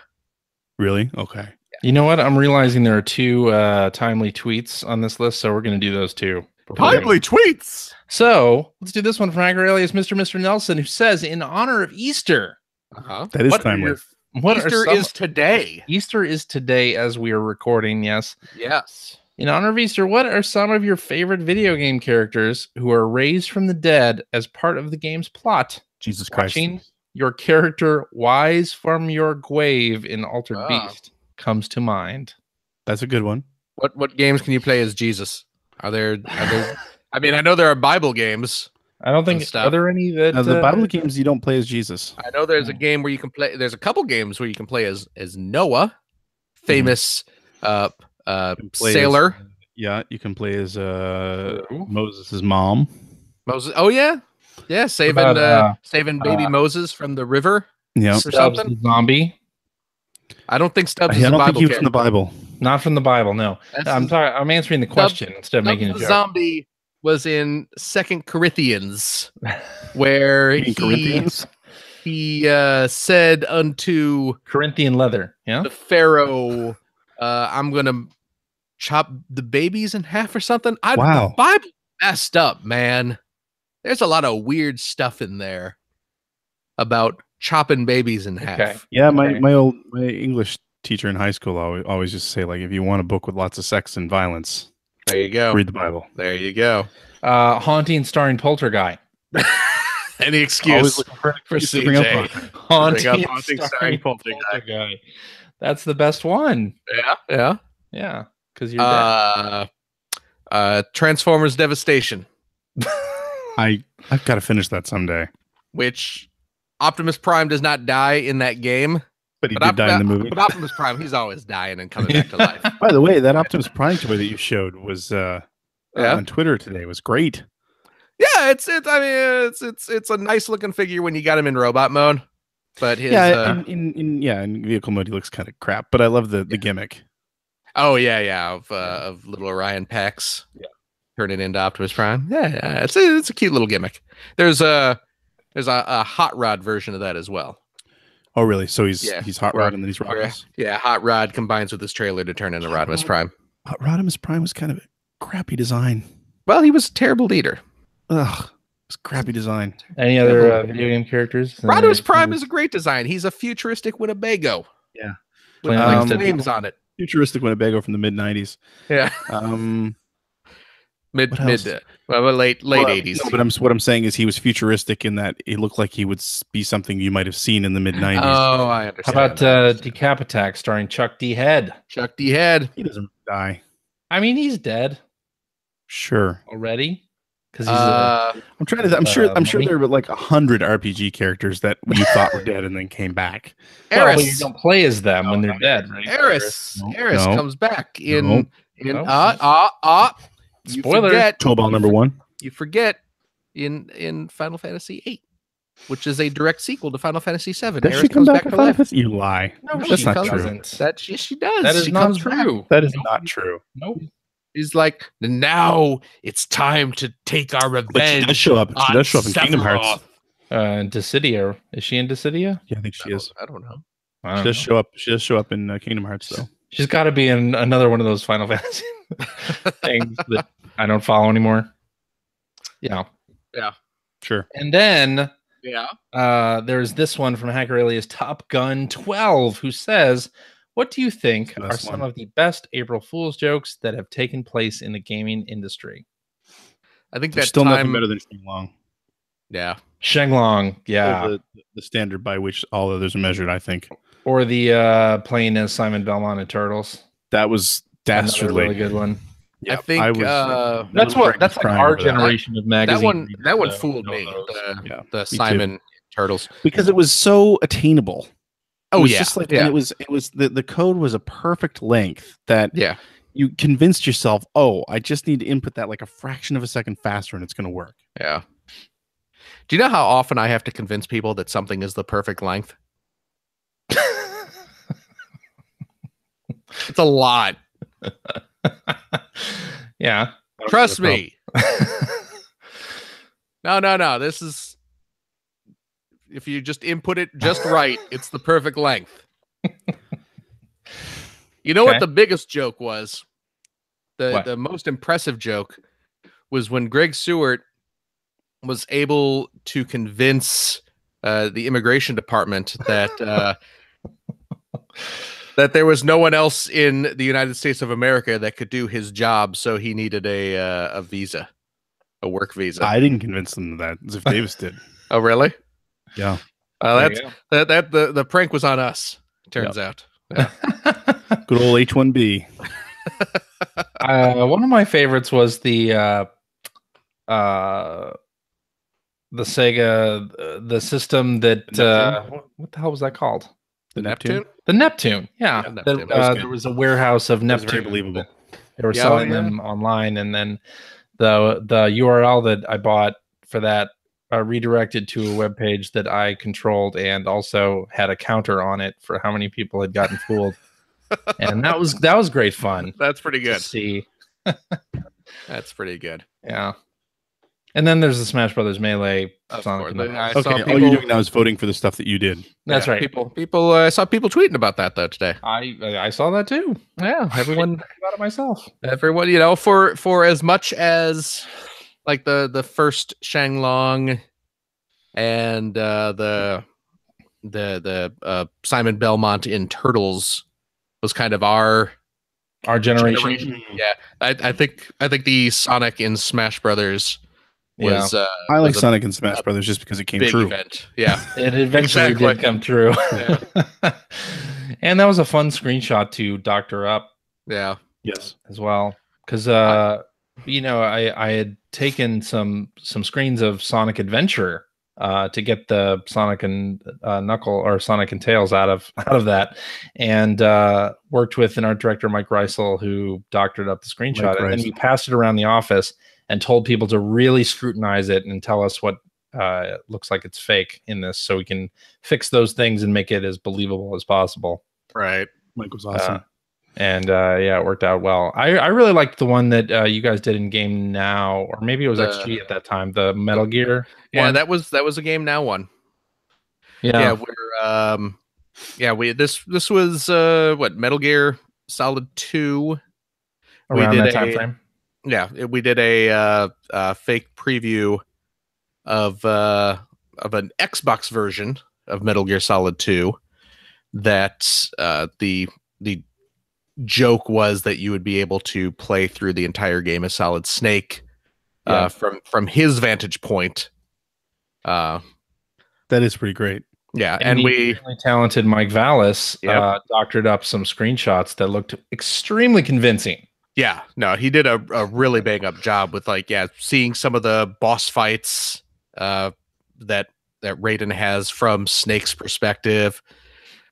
Really? Okay. You know what? I'm realizing there are 2 timely tweets on this list, so we're going to do those too. Timely tweets. So let's do this one from Hacker Alias Mr. Nelson, who says, in honor of Easter. That is timely. Easter is today. Easter is today as we are recording. Yes. Yes. In honor of Easter, what are some of your favorite video game characters who are raised from the dead as part of the game's plot? Jesus Christ. Watching your character wise from your grave in Altered Beast comes to mind. That's a good one. What games can you play as Jesus? Are there I mean, I know there are Bible games. I don't think are there any that the Bible games you don't play as Jesus. I know there's a game where you can play. There's a couple games where you can play as Noah, famous Sailor. You can play as Moses' mom. Moses. Oh yeah, saving baby Moses from the river. Yeah, or something. The zombie. I don't think Stubbs I is a don't Bible think he was character. from the Bible. Not from the Bible. No, I'm answering the question instead of making a joke. Zombie was in 2 Corinthians, where he said unto Corinthian leather. Yeah, the Pharaoh, "I'm gonna chop the babies in half or something." Wow. The Bible messed up, man. There's a lot of weird stuff in there about chopping babies in half. Yeah, my English teacher in high school always just say, like, if you want a book with lots of sex and violence, there you go. Read the Bible. There you go. Haunting starring Poltergeist. Any excuse for CJ. Haunting starring Poltergeist. That's the best one. Yeah. Because you're dead. Transformers Devastation. I've got to finish that someday. Which Optimus Prime does not die in that game. But he did die in the movie. But Optimus Prime, he's always dying and coming back to life. By the way, that Optimus Prime toy that you showed was on Twitter today was great. Yeah, it's a nice looking figure when you got him in robot mode. But his in vehicle mode he looks kind of crap. But I love the gimmick. Oh of little Orion Pax. Yeah. Turning into Optimus Prime. Yeah, it's a cute little gimmick. There's a hot rod version of that as well. Oh, really? So he's Hot Rod and then he's Rodimus? Yeah, Hot Rod combines with his trailer to turn into Rodimus Prime. Rodimus Prime was kind of a crappy design. Well, he was a terrible leader. Ugh, it was crappy design. Any other video game characters? Rodimus Prime is a great design. He's a futuristic Winnebago. Yeah. With names on it. Futuristic Winnebago from the mid-90s. Yeah. late 80s. No, but what I'm saying is he was futuristic in that it looked like he would be something you might have seen in the mid-90s. Oh, I understand. How about Decapitac starring Chuck D. Head? Chuck D. Head. He doesn't die. I mean, he's dead. Sure. Already? Because he's I'm sure there were like 100 RPG characters that you thought were dead and then came back. Eris. Well, you don't play as them when they're dead, right? Eris comes back in spoiler. Tobal number 1. You forget in Final Fantasy VIII, which is a direct sequel to Final Fantasy VII. Does she come back to life? You lie. No, that's not true. Yes, she does. That is not true. That is not true. Nope. He's like, now it's time to take our revenge. But she does show up. She does show up in Kingdom Hearts. Dissidia. Is she in Dissidia? Yeah, I think she is. I don't know. She does show up. She does show up in Kingdom Hearts, though. She's got to be in another one of those Final Fantasy things that I don't follow anymore. Yeah. Sure. And then there's this one from Hacker Alias Top Gun 12 who says, what do you think are some of the best April Fool's jokes that have taken place in the gaming industry? I think that's still nothing better than Shenlong. Yeah. Shenlong, yeah. The standard by which all others are measured, I think. Or the playing as Simon Belmont in Turtles. That was dastardly. Really good one. Yeah, I think that's like our generation of magazine. That one fooled me. The Simon Turtles, because it was so attainable. Oh yeah, just like it was the code was a perfect length that you convinced yourself, oh, I just need to input that like a fraction of a second faster and it's going to work. Yeah. Do you know how often I have to convince people that something is the perfect length? It's a lot. Yeah. Trust me. No. This is, if you just input it just right, it's the perfect length. You know what the biggest joke was? The most impressive joke was when Greg Stewart was able to convince the immigration department that that there was no one else in the United States of America that could do his job, so he needed a visa, a work visa. I didn't convince them of that. Ziff Davis did. Oh, really? Yeah. The prank was on us. Turns out. Yeah. Good old H1B. One of my favorites was the Sega, the system that what the hell was that called? The Neptune. The Neptune, yeah. Neptune. There was a warehouse of Neptune. Very believable. They were selling them online, and then the URL that I bought for that redirected to a web page that I controlled, and also had a counter on it for how many people had gotten fooled. And that was great fun. That's pretty good. To see. That's pretty good. Yeah. And then there's the Smash Brothers Melee. Sonic all you're doing now is voting for the stuff that you did. That's right. People. I saw people tweeting about that though today. I saw that too. Yeah, everyone about it myself. Everyone, for as much as like the first Shanglong and the Simon Belmont in Turtles was kind of our generation. Yeah, I think the Sonic in Smash Brothers was. I like Sonic and Smash Brothers just because it came true. Event. Yeah, it eventually did come true. Yeah. And that was a fun screenshot to doctor up. Yeah. Yes. As well, because I had taken some screens of Sonic Adventure to get the Sonic and Knuckle or Sonic and Tails out of that, and worked with an art director, Mike Reisel, who doctored up the screenshot, and then we passed it around the office and told people to really scrutinize it and tell us what looks like it's fake in this, so we can fix those things and make it as believable as possible. Right. Mike was awesome. And it worked out well. I really liked the one that you guys did in Game Now, or maybe it was XG at that time, the Metal Gear. Yeah, one. that was a Game Now one. Yeah. This was what, Metal Gear Solid 2 around that time frame. Yeah, we did a fake preview of an Xbox version of Metal Gear Solid 2 that the joke was that you would be able to play through the entire game as Solid Snake from his vantage point. That is pretty great. Yeah, and we really talented Mike Vallis doctored up some screenshots that looked extremely convincing. Yeah, no, he did a really bang up job with seeing some of the boss fights that Raiden has from Snake's perspective.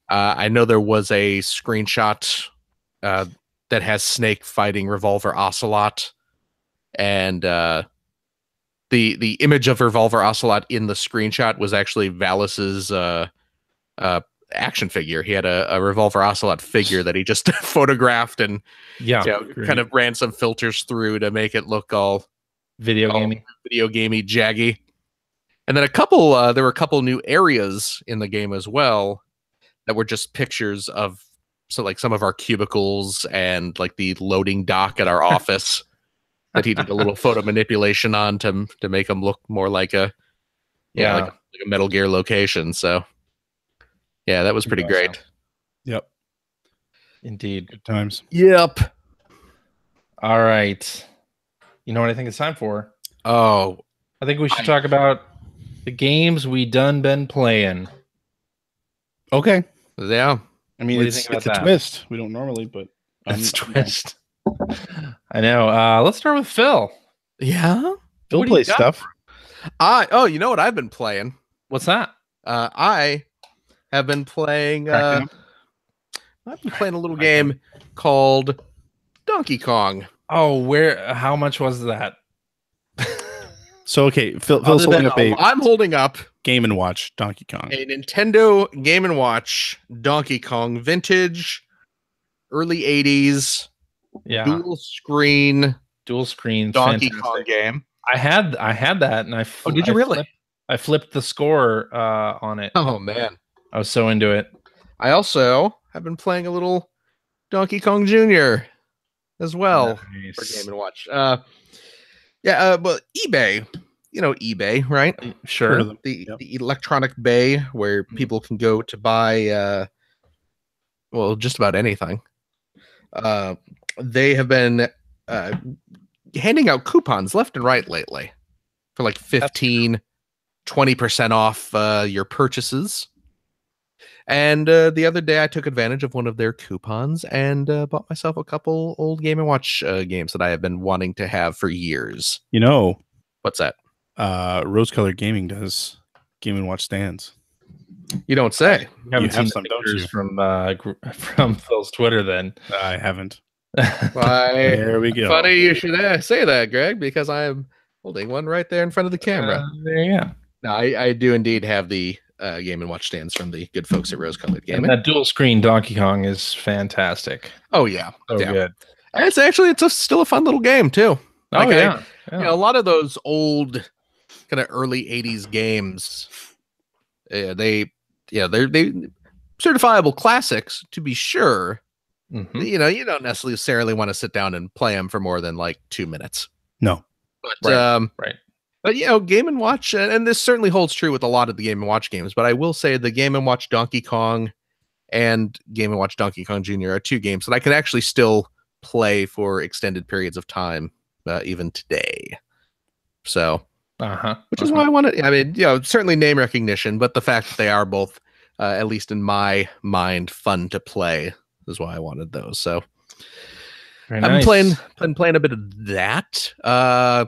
I know there was a screenshot that has Snake fighting Revolver Ocelot, and the image of Revolver Ocelot in the screenshot was actually Vallis's action figure. He had a Revolver Ocelot figure that he just photographed and kind of ran some filters through to make it look all video gamey, jaggy. And then there were a couple new areas in the game as well that were just pictures of some of our cubicles and like the loading dock at our office that he did a little photo manipulation on to make them look more like a Metal Gear location. So yeah, that was pretty great. Yep. Indeed. Good times. Yep. All right. You know what I think it's time for? Oh, I think we should talk about the games we done been playing. Okay. Yeah. I mean, it's a twist. We don't normally, but it's a twist. I know. Let's start with Phil. Yeah. Phil plays stuff. You know what I've been playing? What's that? I have been playing a little game called Donkey Kong. Oh, how much was that? So okay, Phil's holding up I'm holding up Game & Watch Donkey Kong. A Nintendo Game & Watch Donkey Kong vintage, early 80s, dual screen Donkey Kong game. I had that, and did you really? I flipped the score on it. Oh man, I was so into it. I also have been playing a little Donkey Kong Jr. as well for Game & Watch. But eBay, eBay, right? Sure. The electronic bay where people can go to buy, just about anything. They have been handing out coupons left and right lately for like 15, 20% off your purchases. And the other day I took advantage of one of their coupons and bought myself a couple old Game & Watch games that I have been wanting to have for years. What's that? Rose Colored Gaming does Game & Watch stands. You don't say. You haven't seen the pictures from Phil's Twitter then. I haven't. Why? There we go. Funny you should say that, Greg, because I am holding one right there in front of the camera. There you go. No, I do indeed have the Game & Watch stands from the good folks at Rose Colored Gaming. And that dual screen Donkey Kong is fantastic. Oh yeah, so good. And it's still a fun little game too. Like yeah. You know, a lot of those old kind of early '80s games, they're certifiable classics to be sure. Mm-hmm. You know, you don't necessarily want to sit down and play them for more than like 2 minutes. No, but right. But you know, Game & Watch, and this certainly holds true with a lot of the Game & Watch games. But I will say the Game & Watch Donkey Kong and Game & Watch Donkey Kong Jr. are two games that I can actually still play for extended periods of time, even today. So, which is why I want to. I mean, you know, certainly name recognition, but the fact that they are both, at least in my mind, fun to play is why I wanted those. So, Very I've nice. been playing a bit of that.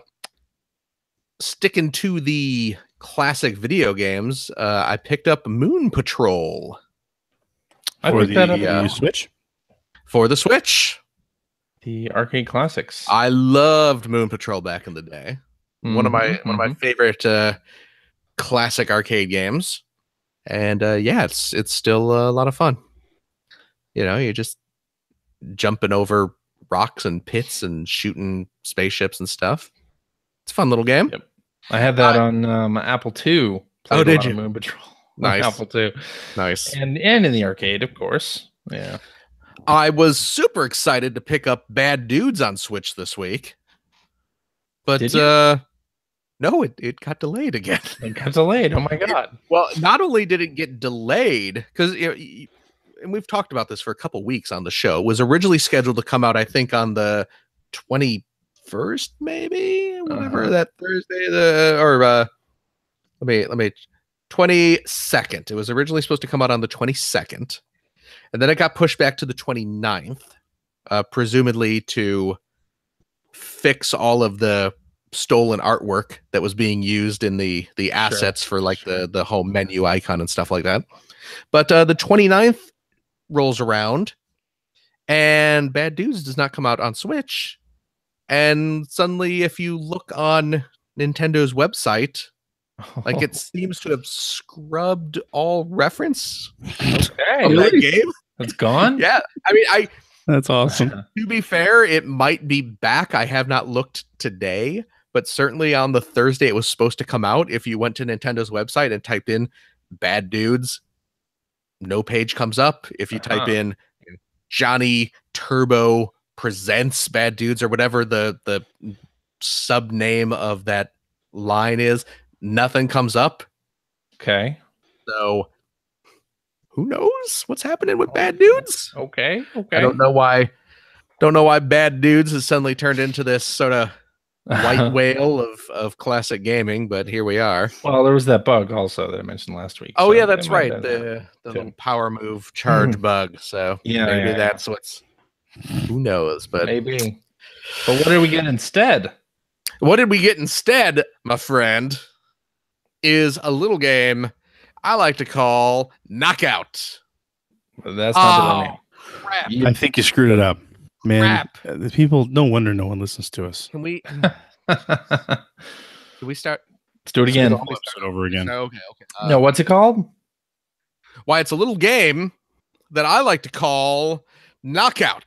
Sticking to the classic video games, I picked up Moon Patrol for the Switch. For the Switch. The arcade classics. I loved Moon Patrol back in the day. One of my favorite classic arcade games. And yeah, it's still a lot of fun. You know, you're just jumping over rocks and pits and shooting spaceships and stuff. It's a fun little game. Yep. I had that on Apple II. Oh, did you? Moon Patrol. Nice. Apple II. Nice. And in the arcade, of course. Yeah. I was super excited to pick up Bad Dudes on Switch this week. But no, it got delayed again. It got delayed. Oh my god. Well, not only did it get delayed, because and we've talked about this for a couple weeks on the show. It was originally scheduled to come out, I think, on the 21st, maybe, whatever that Thursday. Let me 22nd. It was originally supposed to come out on the 22nd, and then it got pushed back to the 29th, presumably to fix all of the stolen artwork that was being used in the assets for like the home menu icon and stuff like that. But the 29th rolls around and Bad Dudes does not come out on Switch. And suddenly, if you look on Nintendo's website, like it seems to have scrubbed all reference of that game. It's gone? Yeah. I mean, that's awesome. To be fair, it might be back. I have not looked today, but certainly on the Thursday it was supposed to come out. If you went to Nintendo's website and typed in Bad Dudes, no page comes up. If you type in Johnny Turbo Presents Bad Dudes or whatever the sub name of that line is, nothing comes up. Okay. So who knows what's happening with Bad Dudes? Okay. I don't know why Bad Dudes has suddenly turned into this sort of white whale of classic gaming, but here we are. Well, there was that bug also that I mentioned last week. Oh, so yeah, that's right. The little power move charge bug. So maybe that's what's, who knows, but maybe. But what did we get instead? What did we get instead, my friend, is a little game I like to call Knockout. That's not the name. Crap. I think you screwed it up. Man, the people, no wonder no one listens to us. Can we start? Let's do it again. Start over again. Okay. No, what's it called? Why, it's a little game that I like to call Knockout.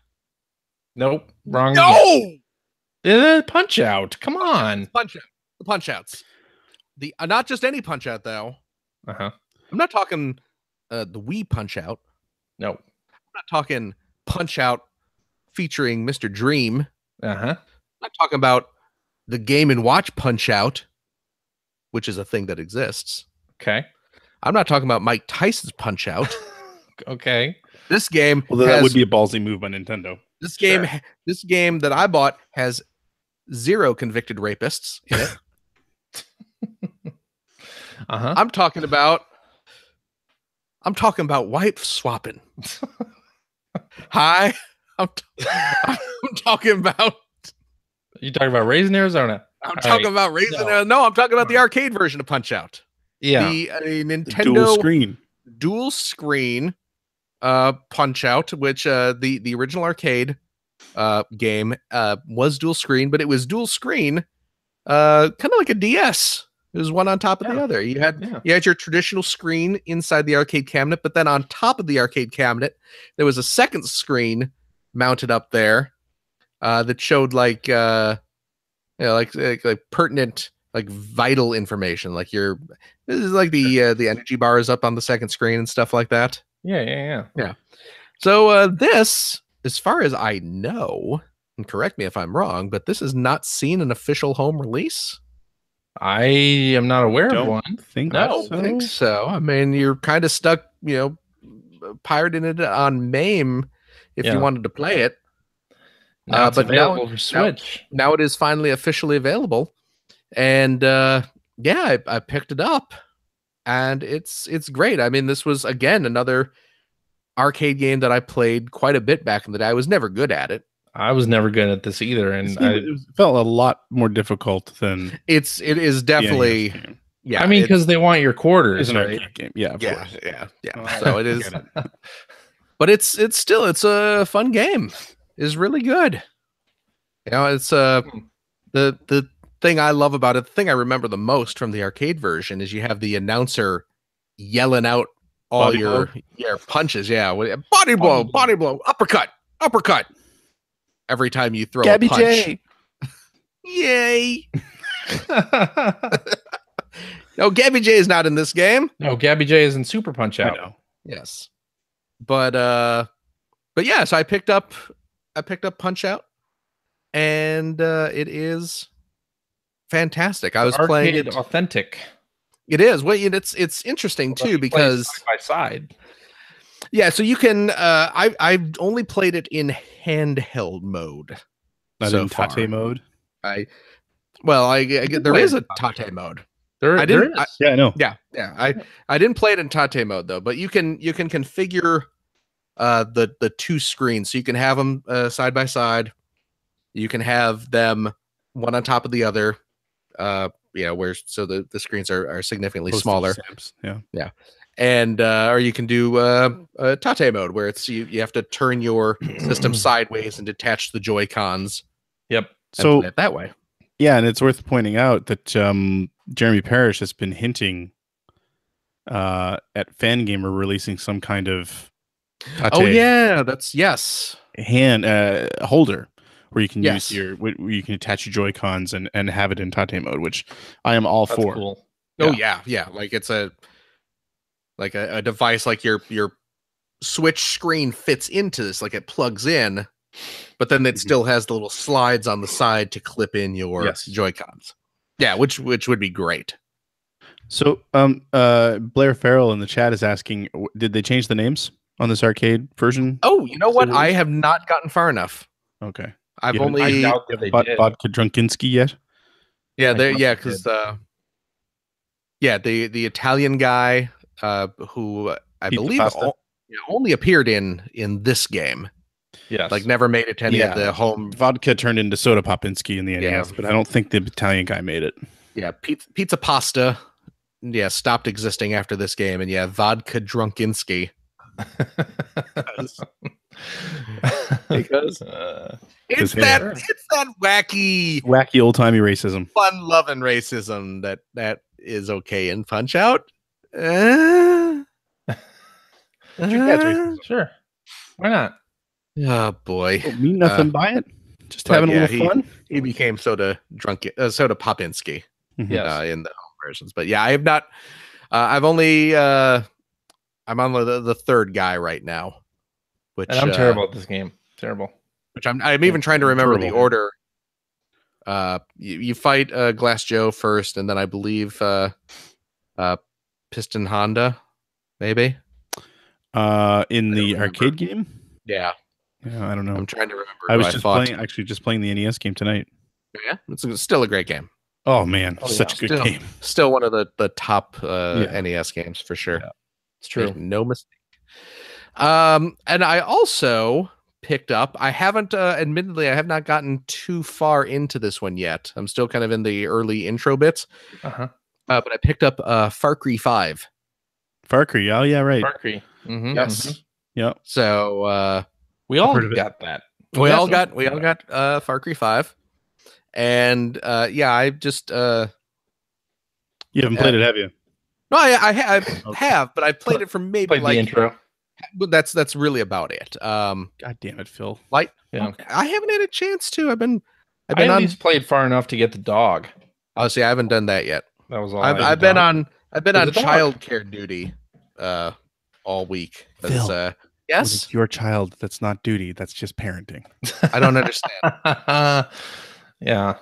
Nope. Wrong. No! Punch Out. Come on. Punch Out. The Punch Outs. The not just any Punch Out, though. Uh-huh. I'm not talking the Wii Punch Out. No. I'm not talking Punch Out featuring Mr. Dream. Uh-huh. I'm not talking about the Game & Watch Punch Out, which is a thing that exists. Okay. I'm not talking about Mike Tyson's Punch Out. Okay. This game that would be a ballsy move by Nintendo. This game that I bought has 0 convicted rapists in it. Uh-huh. I'm talking about wife swapping. Hi. I'm talking about. You talking about Raising Arizona? I'm talking about Raising. No, I'm talking about the arcade version of Punch Out. Yeah, the Nintendo dual screen. dual screen Punch Out, which the original arcade game was dual screen, but it was dual screen kind of like a DS. It was one on top of the other. You had your traditional screen inside the arcade cabinet, but then on top of the arcade cabinet, there was a second screen mounted up there that showed like pertinent, like vital information. Like this is like the energy bars up on the second screen and stuff like that. Yeah. So this, as far as I know, and correct me if I'm wrong, but this has not seen an official home release. I am not aware of one. I don't think so. I mean, you're kind of stuck, pirating it on MAME if you wanted to play it. Now it's available for Switch. Now it is finally officially available. And I picked it up. And it's great. I mean, this was, again, another arcade game that I played quite a bit back in the day. I was never good at it. I was never good at this either, and it felt a lot more difficult than it is definitely. Yeah, I mean, because they want your quarters, it's an arcade game. Yeah, So it is, but it's a fun game. It's really good. It's the thing I love about it. The thing I remember the most from the arcade version is you have the announcer yelling out all your punches. Yeah, body blow, uppercut. Every time you throw Gabby a punch. J. Yay. No, Gabby J is not in this game. No, Gabby J is in Super Punch Out. I know. Yes. But yeah, so I picked up Punch Out, and it is fantastic. I was playing it authentic. It is. Well, it's interesting too because side by side. Yeah, so you can. I've only played it in handheld mode. Not in Tate mode. I there is a Tate mode. There is. I know. Yeah. I didn't play it in Tate mode though, but you can configure the two screens, so you can have them side by side. You can have them one on top of the other. Where so the screens are significantly smaller. Yeah. And or you can do Tate mode, where it's you have to turn your system sideways and detach the Joy-Cons. Yep. So play it that way. Yeah, and it's worth pointing out that Jeremy Parrish has been hinting at Fangamer releasing some kind of Tate hand holder where you can use where you can attach your Joy-Cons and have it in Tate mode, which I am all for. Cool. Oh yeah, like it's a device, like your Switch screen fits into this, like it plugs in, but then it still has the little slides on the side to clip in your Joy-Cons. Yeah, which would be great. So Blair Farrell in the chat is asking, did they change the names on this arcade version? Oh, you know what? I have not gotten far enough. Okay. I've only Vodka Drunkinski yet? Yeah, because the Italian guy who I believe only appeared in this game. Yes. Like never made it to any of the home. Vodka turned into Soda Popinski in the NES, but I don't think the Italian guy made it. Yeah, Pizza Pasta stopped existing after this game, and Vodka Drunkinski. Because it's that wacky old timey racism, fun loving racism that is okay in Punch Out. Sure, why not? Oh boy, don't mean nothing by it. Just having a little fun. He became Soda Popinski in the home versions, but I have not. I've only. I'm on the third guy right now, which and I'm terrible at this game. Terrible. Which I'm even trying to remember the order. You fight Glass Joe first, and then I believe Piston Honda, maybe. In the arcade game. Yeah, I don't know. I'm trying to remember. I was just playing the NES game tonight. Yeah, it's still a great game. Oh man, such a good game. Still one of the top NES games for sure. Yeah, it's true. Make no mistake. And I also picked up. I haven't, admittedly, I have not gotten too far into this one yet. I'm still kind of in the early intro bits. But I picked up Far Cry 5. Far Cry. Oh yeah, right. Far Cry. Mm-hmm, yes. Mm-hmm. Yep. So we all got that. We all got Far Cry 5. And I just you haven't played it, have you? No, I have, but I played it for maybe played the intro. But that's really about it. God damn it, Phil. I haven't had a chance to. I've been at least played far enough to get the dog. Oh, see, I haven't done that yet. That was all. I've been on childcare duty all week. Phil, yes, it's your child. That's not duty. That's just parenting. I don't understand. Yeah.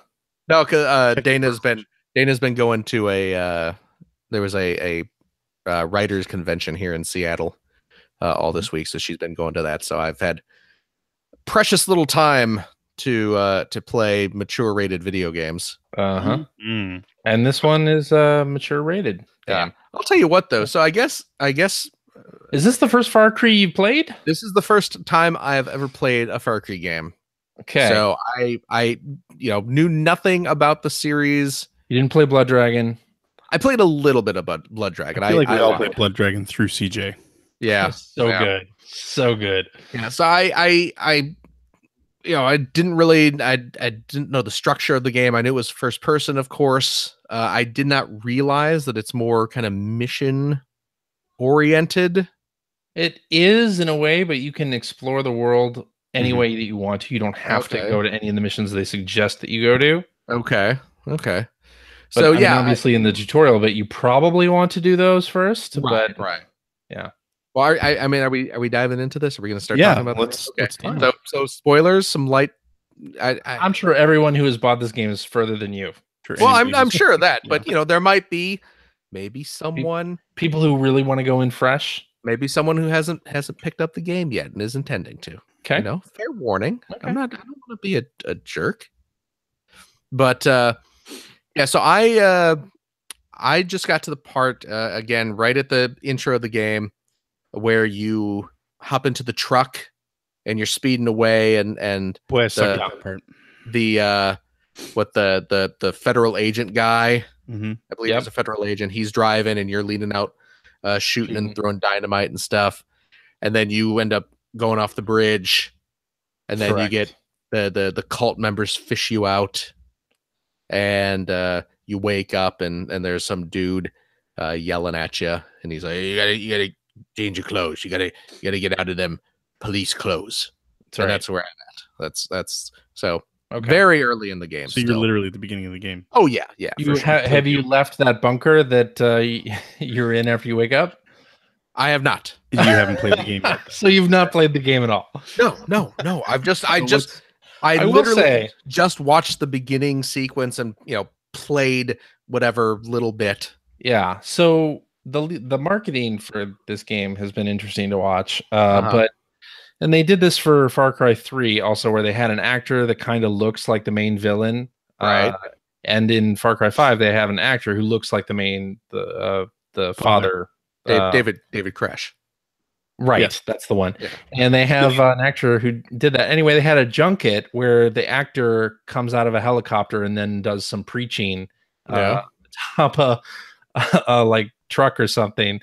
No, because Dana's been going to there was a writers convention here in Seattle all this week, so she's been going to that. So I've had precious little time to play mature rated video games. Mm-hmm. And this one is mature rated. Yeah. I'll tell you what though. So I guess is this the first Far Cry you played? This is the first time I have ever played a Far Cry game. Okay. So I knew nothing about the series. You didn't play Blood Dragon? I played a little bit about Blood Dragon. I feel like we all played Blood Dragon through CJ. Yeah. Good. So good. Yeah. So I didn't know the structure of the game. I knew it was first person, of course. I did not realize that it's more kind of mission oriented. It is in a way, but you can explore the world any way that you want to. You don't have to go to any of the missions they suggest that you go to. Okay. But, so obviously in the tutorial, but you probably want to do those first. Right. Yeah. Well, I mean, are we diving into this? Are we going to start talking about this? Okay. So spoilers, some light. I'm sure everyone who has bought this game is further than you. Well, I'm sure of that, but there might be maybe someone, people who really want to go in fresh. Maybe someone who hasn't picked up the game yet and is intending to. Okay. Fair warning. Okay. I don't want to be a jerk. But so I just got to the part again right at the intro of the game where you hop into the truck and you're speeding away and boy, I sucked that part. The federal agent guy, I believe he's a federal agent. He's driving and you're leaning out, shooting and throwing dynamite and stuff, and then you end up going off the bridge, and then you get the cult members fish you out, and you wake up and there's some dude yelling at you, and he's like, you gotta change your clothes, you gotta get out of them police clothes. That's where I'm at. That's so very early in the game. So you're literally at the beginning of the game. Oh yeah. Have you left that bunker that you're in after you wake up? I have not. You haven't played the game yet. So you've not played the game at all. No. I literally just watched the beginning sequence and played whatever little bit. Yeah. So the marketing for this game has been interesting to watch. And they did this for Far Cry 3 also, where they had an actor that kind of looks like the main villain. Right. And in Far Cry 5, they have an actor who looks like the father. David Crash. Right. Yes. That's the one. Yeah. And they have an actor who did that. Anyway, they had a junket where the actor comes out of a helicopter and then does some preaching atop a like truck or something.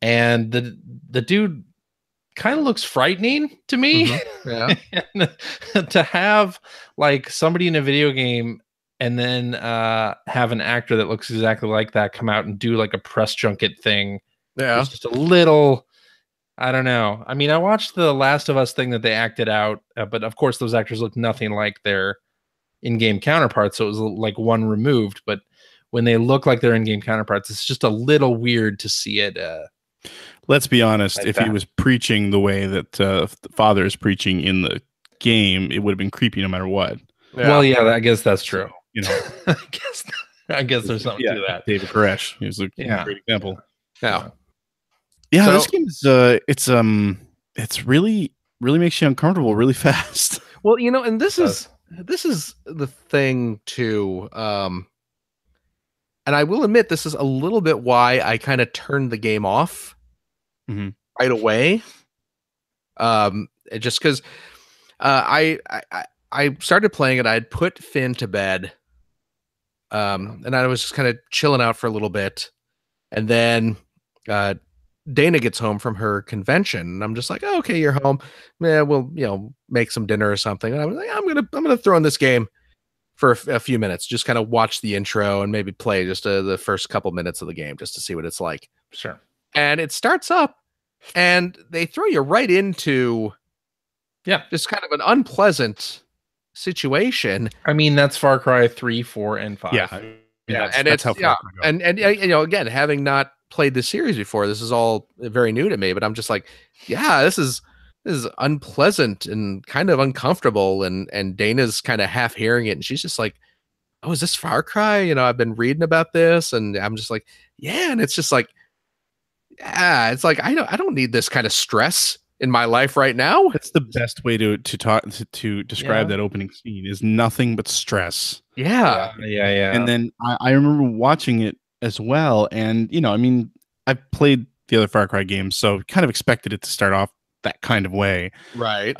And the dude kind of looks frightening to me. Yeah. And to have like somebody in a video game and then have an actor that looks exactly like that come out and do like a press junket thing. Yeah. It's just a little, I don't know. I mean, I watched the Last of Us thing that they acted out, but of course those actors look nothing like their in-game counterparts. So it was like one removed, but when they look like their in-game counterparts, it's just a little weird to see it. Let's be honest. Like if he was preaching the way that the father is preaching in the game, it would have been creepy no matter what. Yeah. Well, yeah, I guess that's true. I guess there's something to that. David Koresh is a great example. Yeah, so, this game is it's really makes you uncomfortable really fast. Well, and this is the thing too. And I will admit this is a little bit why I kind of turned the game off right away. Just because I started playing it, I'd put Finn to bed, and I was just kind of chilling out for a little bit, and then Dana gets home from her convention, and I'm just like, oh, okay, you're home. Yeah, we'll make some dinner or something. And I was like, I'm gonna throw in this game for a few minutes, just kind of watch the intro and maybe play just the first couple minutes of the game just to see what it's like. Sure. And it starts up, and they throw you right into just kind of an unpleasant situation. I mean, that's Far Cry 3, 4, and 5. Yeah, and it's and again, having not played the series before, this is all very new to me. But I'm just like, this is unpleasant and kind of uncomfortable. And Dana's kind of half hearing it, and she's just like, "Oh, is this Far Cry? I've been reading about this," and I'm just like, "Yeah," and it's just like, it's like I don't need this kind of stress in my life right now. That's the best way to describe that opening scene is nothing but stress. Yeah. And then I remember watching it as well, and I mean, I've played the other Far Cry games, so kind of expected it to start off that kind of way. Right.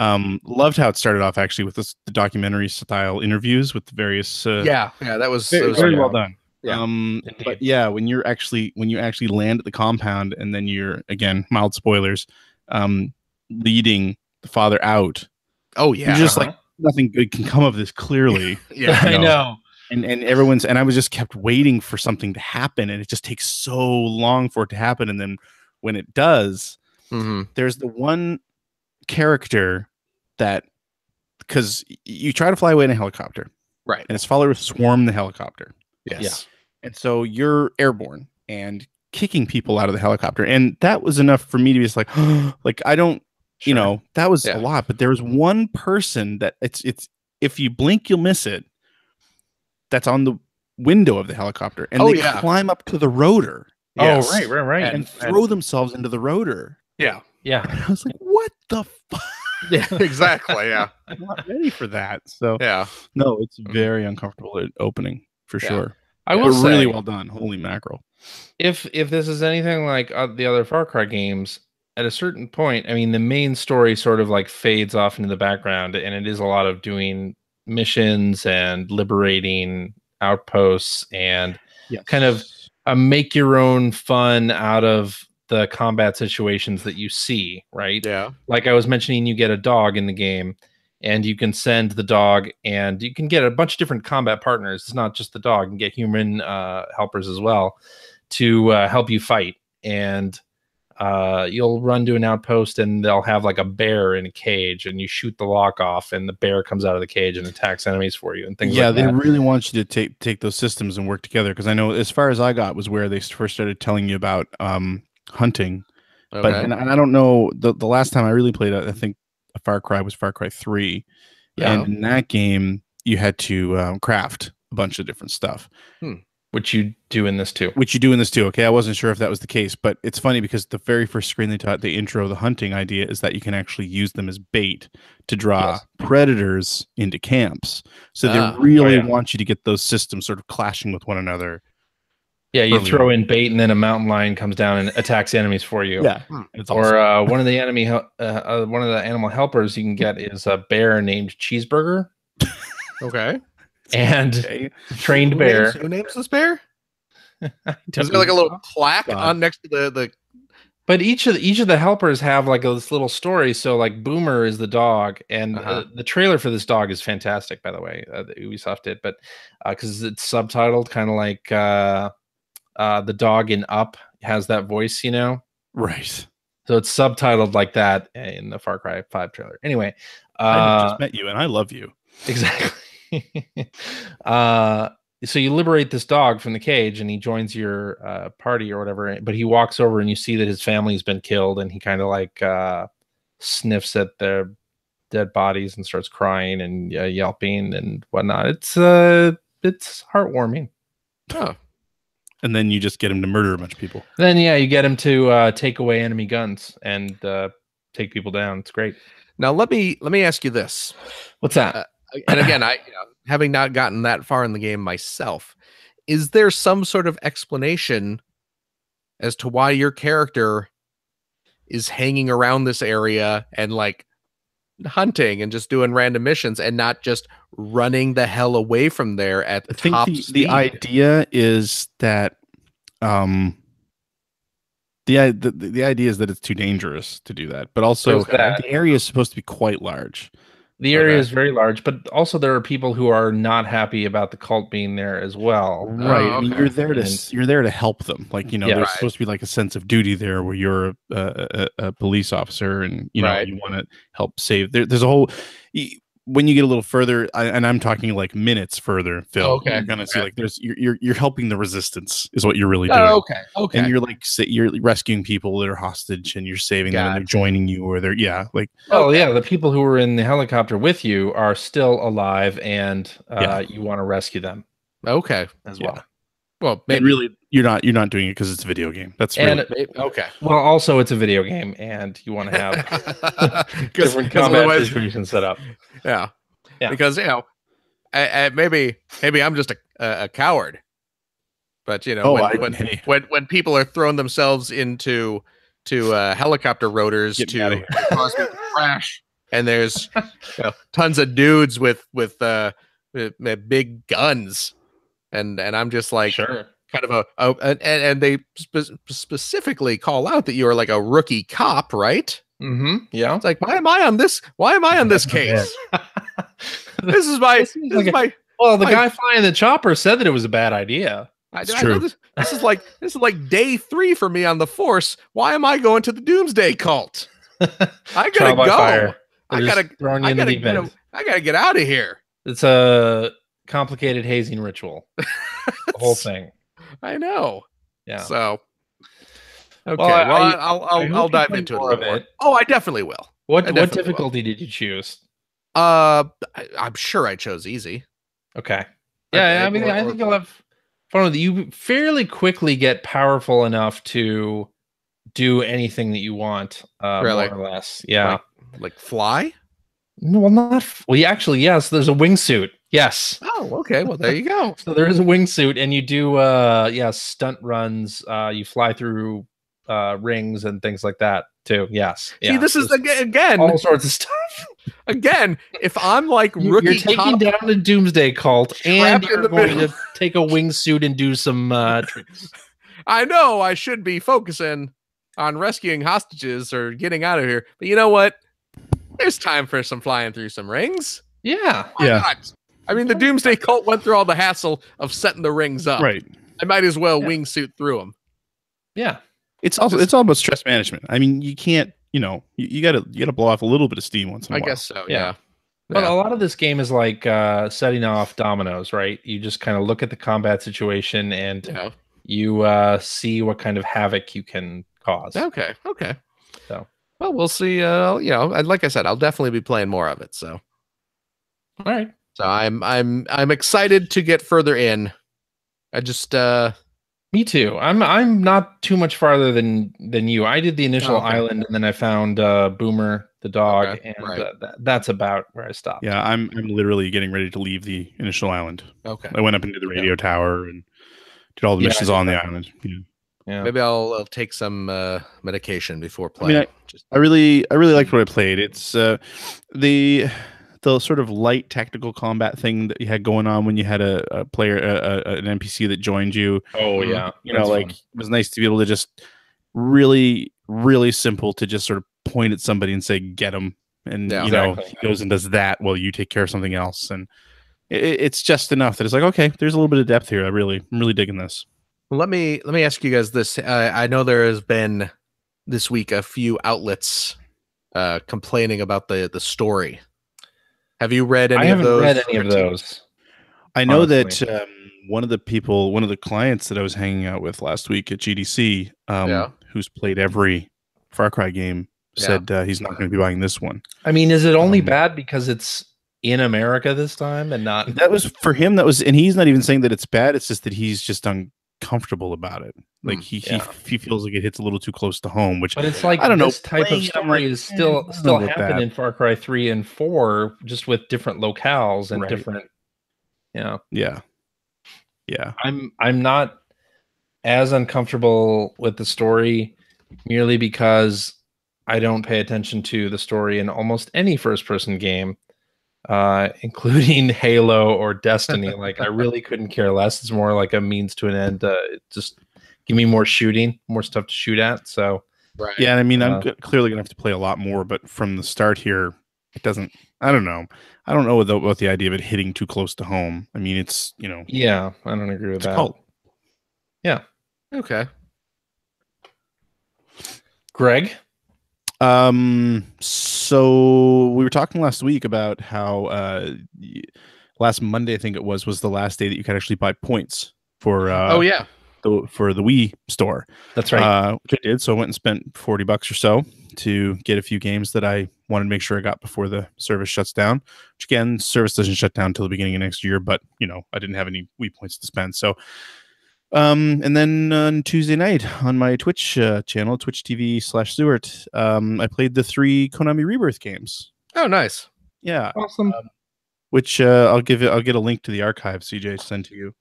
Loved how it started off actually with the documentary style interviews with the various. That was very well done. Yeah. But yeah, when you actually land at the compound, and then you're, again, mild spoilers, leading the father out. Oh yeah. You're just like, nothing good can come of this, clearly. I know. And I was just kept waiting for something to happen, and it just takes so long for it to happen. And then when it does, there's the one character that, because you try to fly away in a helicopter, right? And his followers swarm the helicopter. Yes. Yeah. And so you're airborne and kicking people out of the helicopter. And that was enough for me to be just like, like, I don't, that was a lot. But there was one person that it's if you blink, you'll miss it. That's on the window of the helicopter. And they climb up to the rotor. Yes. Oh, right. And throw themselves into the rotor. Yeah. Yeah. And I was like, what the fuck? Yeah, exactly. Yeah. I'm not ready for that. So no, it's very uncomfortable opening for sure. I will say, really well done. Holy mackerel. If this is anything like the other Far Cry games, at a certain point, I mean, the main story sort of like fades off into the background, and it is a lot of doing missions and liberating outposts and kind of make your own fun out of the combat situations that you see, right? Yeah. Like I was mentioning, you get a dog in the game, and you can send the dog, and you can get a bunch of different combat partners. It's not just the dog. You can get human helpers as well to help you fight. And you'll run to an outpost, and they'll have like a bear in a cage, and you shoot the lock off, and the bear comes out of the cage and attacks enemies for you and things like that. Yeah, they really want you to take those systems and work together, because I know as far as I got was where they first started telling you about hunting. Okay. But and I don't know, the last time I really played it, I think a Far Cry was Far Cry 3. Yeah. And in that game, you had to craft a bunch of different stuff. Which you do in this too. Okay, I wasn't sure if that was the case, but it's funny because the very first screen they taught, the intro, the hunting idea is that you can actually use them as bait to draw predators into camps. So they really want you to get those systems sort of clashing with one another. Yeah, you throw in bait, and then a mountain lion comes down and attacks enemies for you. Yeah, it's or awesome. One of the animal helpers you can get is a bear named Cheeseburger. Okay. And trained bear. Who names this bear? Is there like a little plaque on next to the? But each of the helpers have like this little story. So like Boomer is the dog, and the trailer for this dog is fantastic, by the way. That Ubisoft did, but because it's subtitled, kind of like the dog in Up has that voice, right? So it's subtitled like that in the Far Cry 5 trailer. Anyway, I just met you, and I love you. Exactly. So you liberate this dog from the cage, and he joins your party or whatever, but he walks over, and you see that his family's been killed, and he kind of like sniffs at their dead bodies and starts crying and yelping and whatnot. It's heartwarming. Oh. And then you just get him to murder a bunch of people. Then you get him to take away enemy guns and take people down. It's great. Now let me ask you this. What's that? And again, I having not gotten that far in the game myself, is there some sort of explanation as to why your character is hanging around this area and like hunting and just doing random missions and not just running the hell away from there at top speed? I think the idea is that The idea is that it's too dangerous to do that, but also the area is supposed to be quite large. The area is very large, but also there are people who are not happy about the cult being there as well. Right. I mean, you're there to help them. Like, there's supposed to be like a sense of duty there where you're a police officer and you want to help save. There's a whole. When you get a little further, and I'm talking like minutes further, Phil, you're gonna see like you're helping the resistance is what you're really doing. Okay. And you're rescuing people that are hostage, and you're saving them, and they're joining you, or they're the people who were in the helicopter with you are still alive, and you want to rescue them. Okay, as well. Well, maybe really you're not doing it because it's a video game. That's really, okay. Well, also it's a video game, and you want to have different combat situations set up. Yeah. Because maybe I'm just a coward, but when people are throwing themselves into helicopter rotors to cause me to crash, and there's tons of dudes with big guns. And I'm just like kind of and they specifically call out that you are like a rookie cop, right? Mm-hmm. Yeah. It's like, why am I on this case? This is my. Well, the guy flying the chopper said that it was a bad idea. It's true. This is like day 3 for me on the force. Why am I going to the Doomsday Cult? I gotta go. I gotta get out of here. It's a complicated hazing ritual. The whole thing. I know. Yeah. So okay. Well, I'll dive into it a little more. Oh, I definitely will. What difficulty did you choose? I'm sure I chose easy. Okay. Yeah, I think you'll have fun with it. You fairly quickly get powerful enough to do anything that you want, really? More or less. Yeah. Like fly? Well, not. Well, actually, yes. There's a wingsuit. Yes. Oh, okay. Well, there you go. So there is a wingsuit, and you do, stunt runs. You fly through rings and things like that too. Yes. See, this is again all sorts of stuff. Again, if I'm like rookie, you're taking down the Doomsday Cult, and you're going to take a wingsuit and do some tricks. I know I should be focusing on rescuing hostages or getting out of here, but you know what? There's time for some flying through some rings. Yeah. Why not? I mean, the Doomsday Cult went through all the hassle of setting the rings up. Right. I might as well wingsuit through them. Yeah. It's all about stress management. I mean, you can't, you gotta blow off a little bit of steam once in a while. I guess so. Yeah. But a lot of this game is like setting off dominoes, right? You just kind of look at the combat situation and you see what kind of havoc you can cause. Okay. So, well, we'll see. Like I said, I'll definitely be playing more of it. So, all right. So I'm excited to get further in. I just me too. I'm not too much farther than you. I did the initial island, and then I found Boomer the dog, and that's about where I stopped. Yeah, I'm literally getting ready to leave the initial island. Okay. I went up into the radio tower and did all the missions on the island. Yeah. Maybe I'll take some medication before playing. I mean, I really liked what I played. It's the sort of light tactical combat thing that you had going on when you had a player, an NPC that joined you. Oh yeah, fun. It was nice to be able to just really, really simple to just sort of point at somebody and say, "Get him," and he goes and does that while you take care of something else, and it's just enough that it's like, okay, there's a little bit of depth here. I'm really digging this. Well, let me ask you guys this. I know there has been this week a few outlets complaining about the story. Have you read any of those? I haven't read any of those. I know that one of the clients that I was hanging out with last week at GDC, who's played every Far Cry game, said he's not going to be buying this one. I mean, is it only bad because it's in America this time and not? That was for him. And he's not even saying that it's bad. It's just that he's just uncomfortable about it. Like he feels like it hits a little too close to home. But it's like, I don't know. This type of story is still happening in Far Cry 3 and 4, just with different locales and different. Yeah. I'm not as uncomfortable with the story merely because I don't pay attention to the story in almost any first-person game, including Halo or Destiny. Like, I really couldn't care less. It's more like a means to an end. Just give me more shooting, more stuff to shoot at. So, right. Yeah, I mean, I'm clearly gonna have to play a lot more, but from the start here, it doesn't. I don't know. I don't know about the idea of it hitting too close to home. I mean, it's Yeah, I don't agree with that. Cult. Yeah. Okay. Greg. So we were talking last week about how last Monday, I think it was the last day that you could actually buy points for for the Wii store. That's right. Which I did. So I went and spent $40 or so to get a few games that I wanted to make sure I got before the service shuts down. Which again, service doesn't shut down until the beginning of next year, but I didn't have any Wii points to spend. So and then on Tuesday night on my Twitch channel, Twitch TV/Sewart, I played the 3 Konami Rebirth games. Oh, nice. Yeah. Awesome. Which I'll get a link to the archive, CJ, to send to you.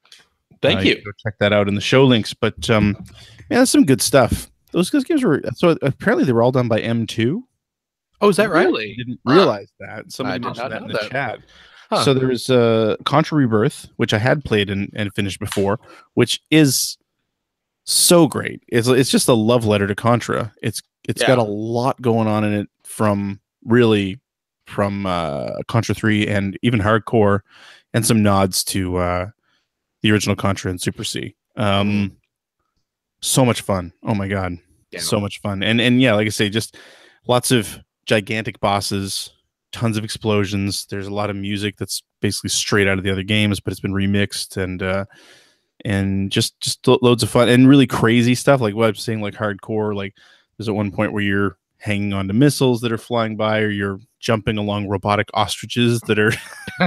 Thank you. Go check that out in the show links. But yeah, that's some good stuff. Those games were apparently they were all done by M2. Oh, is that right? Really? Didn't realize that. Somebody mentioned that in the chat. Huh. So there was Contra Rebirth, which I had played and finished before, which is so great. It's just a love letter to Contra. It's got a lot going on in it from Contra 3 and even Hardcore, and some nods to the original Contra and Super C. So much fun. Oh my god. Yeah. So much fun. And yeah, like I say, just lots of gigantic bosses, tons of explosions. There's a lot of music that's basically straight out of the other games, but it's been remixed, and just loads of fun and really crazy stuff. Like what I'm saying, like Hardcore, like there's at one point where you're hanging onto missiles that are flying by, or you're jumping along robotic ostriches that are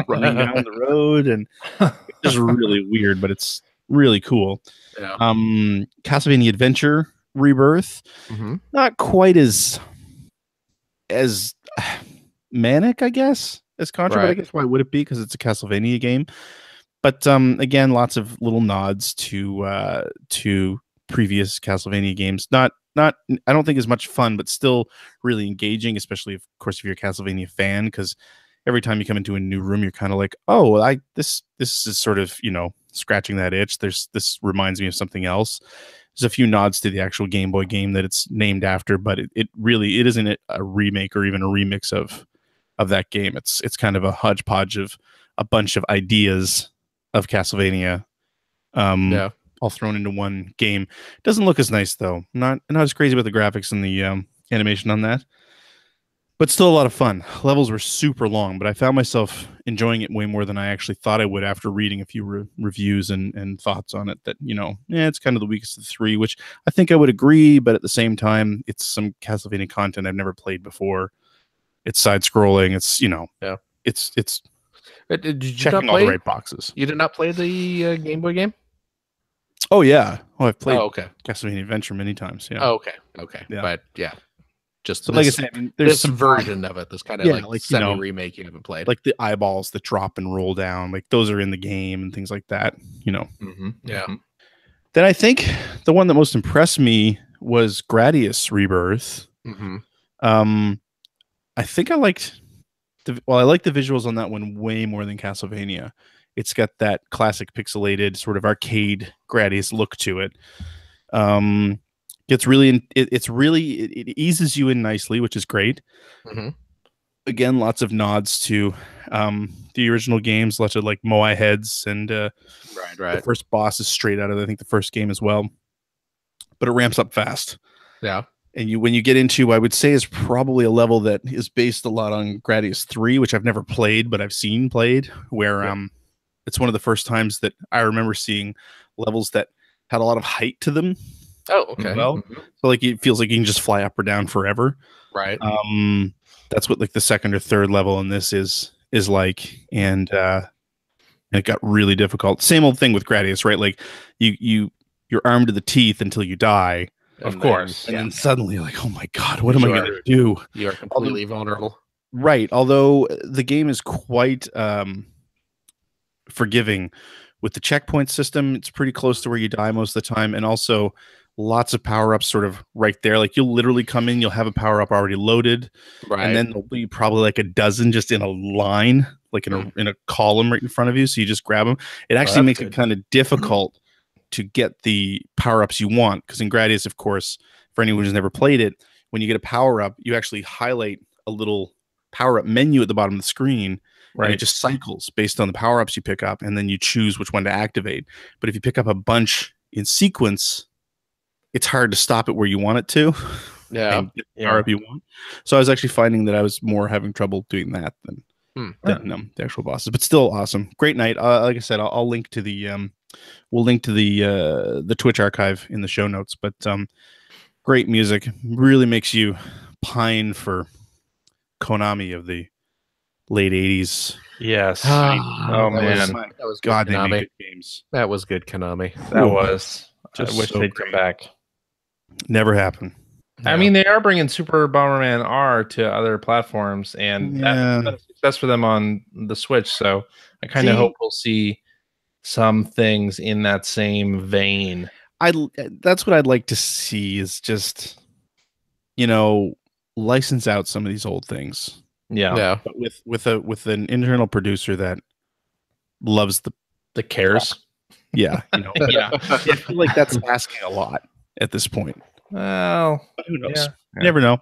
running down the road, and it's just really weird, but it's really cool. Yeah. Castlevania Adventure Rebirth, not quite as manic, I guess, as Contra, but I guess why would it be? Because it's a Castlevania game. But again, lots of little nods to previous Castlevania games. Not I don't think as much fun, but still really engaging, especially of course if you're a Castlevania fan, because every time you come into a new room, you're kind of like, oh, this is sort of scratching that itch. This reminds me of something else. There's a few nods to the actual Game Boy game that it's named after, but it really isn't a remake or even a remix of that game. It's kind of a hodgepodge of a bunch of ideas of Castlevania, all thrown into one game. Doesn't look as nice though. Not as crazy about the graphics and the animation on that, but still a lot of fun. Levels were super long, but I found myself enjoying it way more than I actually thought I would after reading a few reviews and thoughts on it. That it's kind of the weakest of the 3, which I think I would agree, but at the same time, it's some Castlevania content I've never played before. It's side scrolling. It's it's Did you checking all the right boxes. You did not play the Game Boy game? Oh yeah. Oh, I've played okay. Castlevania Adventure many times. Yeah. Oh, okay. Yeah. But yeah, just so like I said, there's some version of it that's kind of like semi remake you haven't played, like the eyeballs that drop and roll down, like those are in the game and things like that. Yeah. Then I think the one that most impressed me was Gradius Rebirth. I think I liked the visuals on that one way more than Castlevania. It's got that classic pixelated sort of arcade Gradius look to it. It eases you in nicely, which is great. Again, lots of nods to the original games, lots of like Moai heads, and the first boss is straight out of I think the first game as well. But it ramps up fast. Yeah. And when you get into, I would say, is probably a level that is based a lot on Gradius 3, which I've never played, but I've seen played, where it's one of the first times that I remember seeing levels that had a lot of height to them. Oh, okay. Well, so like it feels like you can just fly up or down forever. Right. That's what like the second or third level in this is like, and it got really difficult. Same old thing with Gradius, right? Like you're armed to the teeth until you die. Of course. And then suddenly you're like, oh my God, what am I going to do? You are completely vulnerable. Right. Although the game is quite forgiving with the checkpoint system. It's pretty close to where you die most of the time. And also lots of power-ups sort of right there. Like you'll literally come in, you'll have a power-up already loaded. Right. And then there'll be probably like a dozen just in a line, like in a column right in front of you. So you just grab them. It actually makes it kind of difficult to get the power-ups you want. Because in Gradius, of course, for anyone who's never played it, when you get a power-up, you actually highlight a little power-up menu at the bottom of the screen, and it just cycles based on the power-ups you pick up, and then you choose which one to activate. But if you pick up a bunch in sequence, it's hard to stop it where you want it to. Yeah. And get the power-up you want. So I was actually finding that I was more having trouble doing that than the actual bosses. But still awesome. Great night. Like I said, I'll link to the we'll link to the Twitch archive in the show notes. But great music. Really makes you pine for Konami of the late 80s. Yes. Oh man. That was God, good, they Konami. made good games. That was good, Konami. That was. Just I wish so they'd great. come back. Never happened. I mean, they are bringing Super Bomberman R to other platforms, and that's been a success for them on the Switch. So I kind of hope we'll see some things in that same vein. That's what I'd like to see, is just, license out some of these old things. Yeah. But with an internal producer that loves the cares. Yeah. Yeah. I feel like that's asking a lot at this point. Well, but who knows? Yeah. You never know.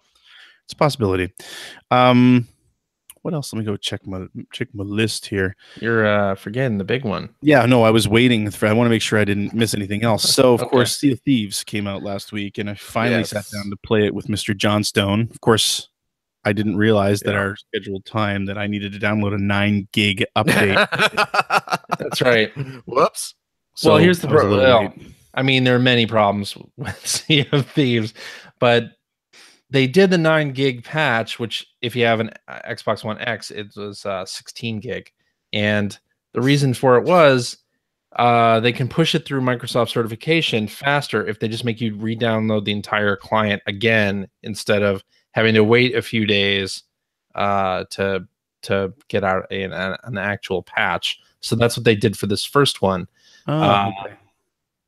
It's a possibility. What else? Let me go check my list here. You're forgetting the big one. Yeah, no, I was waiting I want to make sure I didn't miss anything else. So, of course, Sea of Thieves came out last week, and I finally sat down to play it with Mr. Johnstone. Of course, I didn't realize that our scheduled time that I needed to download a 9 gig update. That's right. Whoops. So well, here's the problem. I mean, there are many problems with Sea of Thieves, but they did the 9 gig patch, which if you have an Xbox One X, it was 16 gig. And the reason for it was they can push it through Microsoft certification faster if they just make you re-download the entire client again instead of having to wait a few days to get out an actual patch. So that's what they did for this first one. Okay.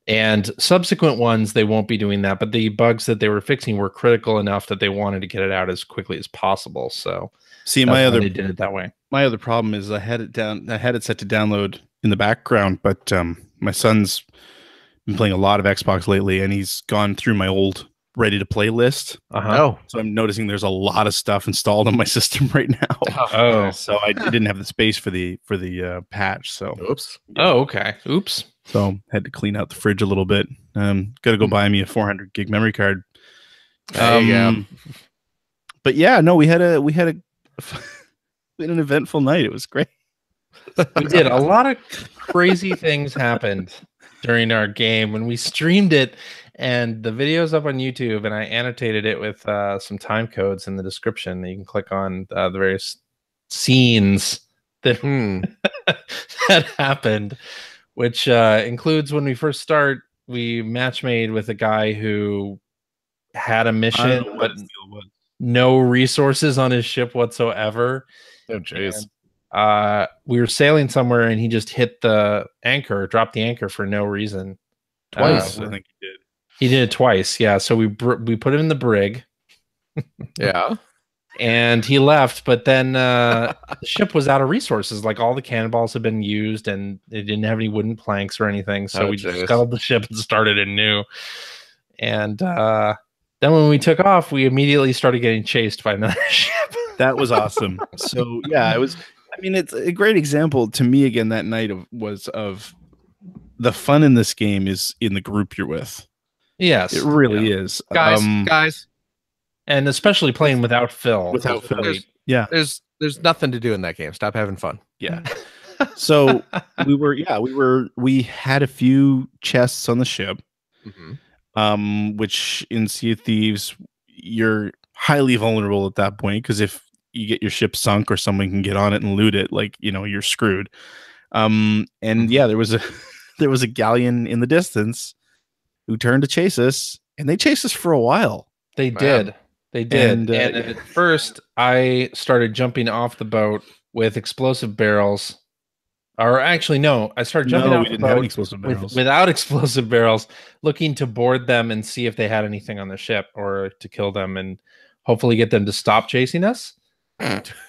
And subsequent ones, they won't be doing that. But the bugs that they were fixing were critical enough that they wanted to get it out as quickly as possible. So see, they did it that way. My other problem is I had it set to download in the background, but my son's been playing a lot of Xbox lately, and he's gone through my old ready to play list. Oh, so I'm noticing there's a lot of stuff installed on my system right now. Oh, so I didn't have the space for the patch. So oops. Oh, okay. Oops. So had to clean out the fridge a little bit. Got to go buy me a 400 gig memory card. There you go. But yeah, no, we had an eventful night. It was great. We did a lot of crazy things happened during our game when we streamed it, and the video's up on YouTube, and I annotated it with some time codes in the description that you can click on the various scenes that that happened, which includes when we first start, we match made with a guy who had a mission but no resources on his ship whatsoever. Oh, jeez. We were sailing somewhere, and he just hit the anchor, dropped the anchor for no reason. Twice, I think he did. He did it twice, yeah. So we put him in the brig. Yeah. And he left, but then the ship was out of resources. Like all the cannonballs had been used, and it didn't have any wooden planks or anything. So we just scuttled the ship and started it new. And then when we took off, we immediately started getting chased by another ship. That was awesome. So yeah, it was. I mean, it's a great example to me again that night of the fun in this game is in the group you're with. Yes, it really is, guys. And especially playing without Phil. Without Phil. There's nothing to do in that game. Stop having fun. Yeah. So we had a few chests on the ship, which in Sea of Thieves, you're highly vulnerable at that point, because if you get your ship sunk or someone can get on it and loot it, like, you're screwed. And yeah, there was a galleon in the distance who turned to chase us, and they chased us for a while. They did. They did. And at first, I started jumping off the boat with explosive barrels. Or actually, no, I started jumping off the boat without explosive barrels, looking to board them and see if they had anything on the ship or to kill them and hopefully get them to stop chasing us.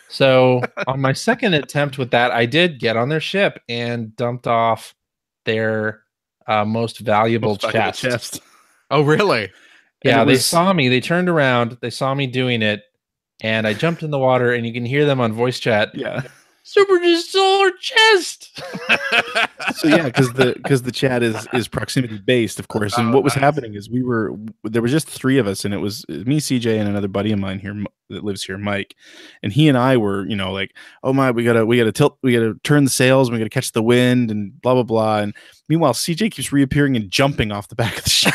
So on my second attempt with that, I did get on their ship and dumped off their most valuable chest. Oh, really? Yeah, they saw me. They turned around. They saw me doing it, and I jumped in the water. And you can hear them on voice chat. Yeah, Super just stole our chest. So yeah, because the chat is proximity based, of course. And what was happening is there was just 3 of us, and it was me, CJ, and another buddy of mine here that lives here, Mike. And he and I were, like, oh my, we gotta turn the sails, and we gotta catch the wind, and blah blah blah. And meanwhile, CJ keeps reappearing and jumping off the back of the ship.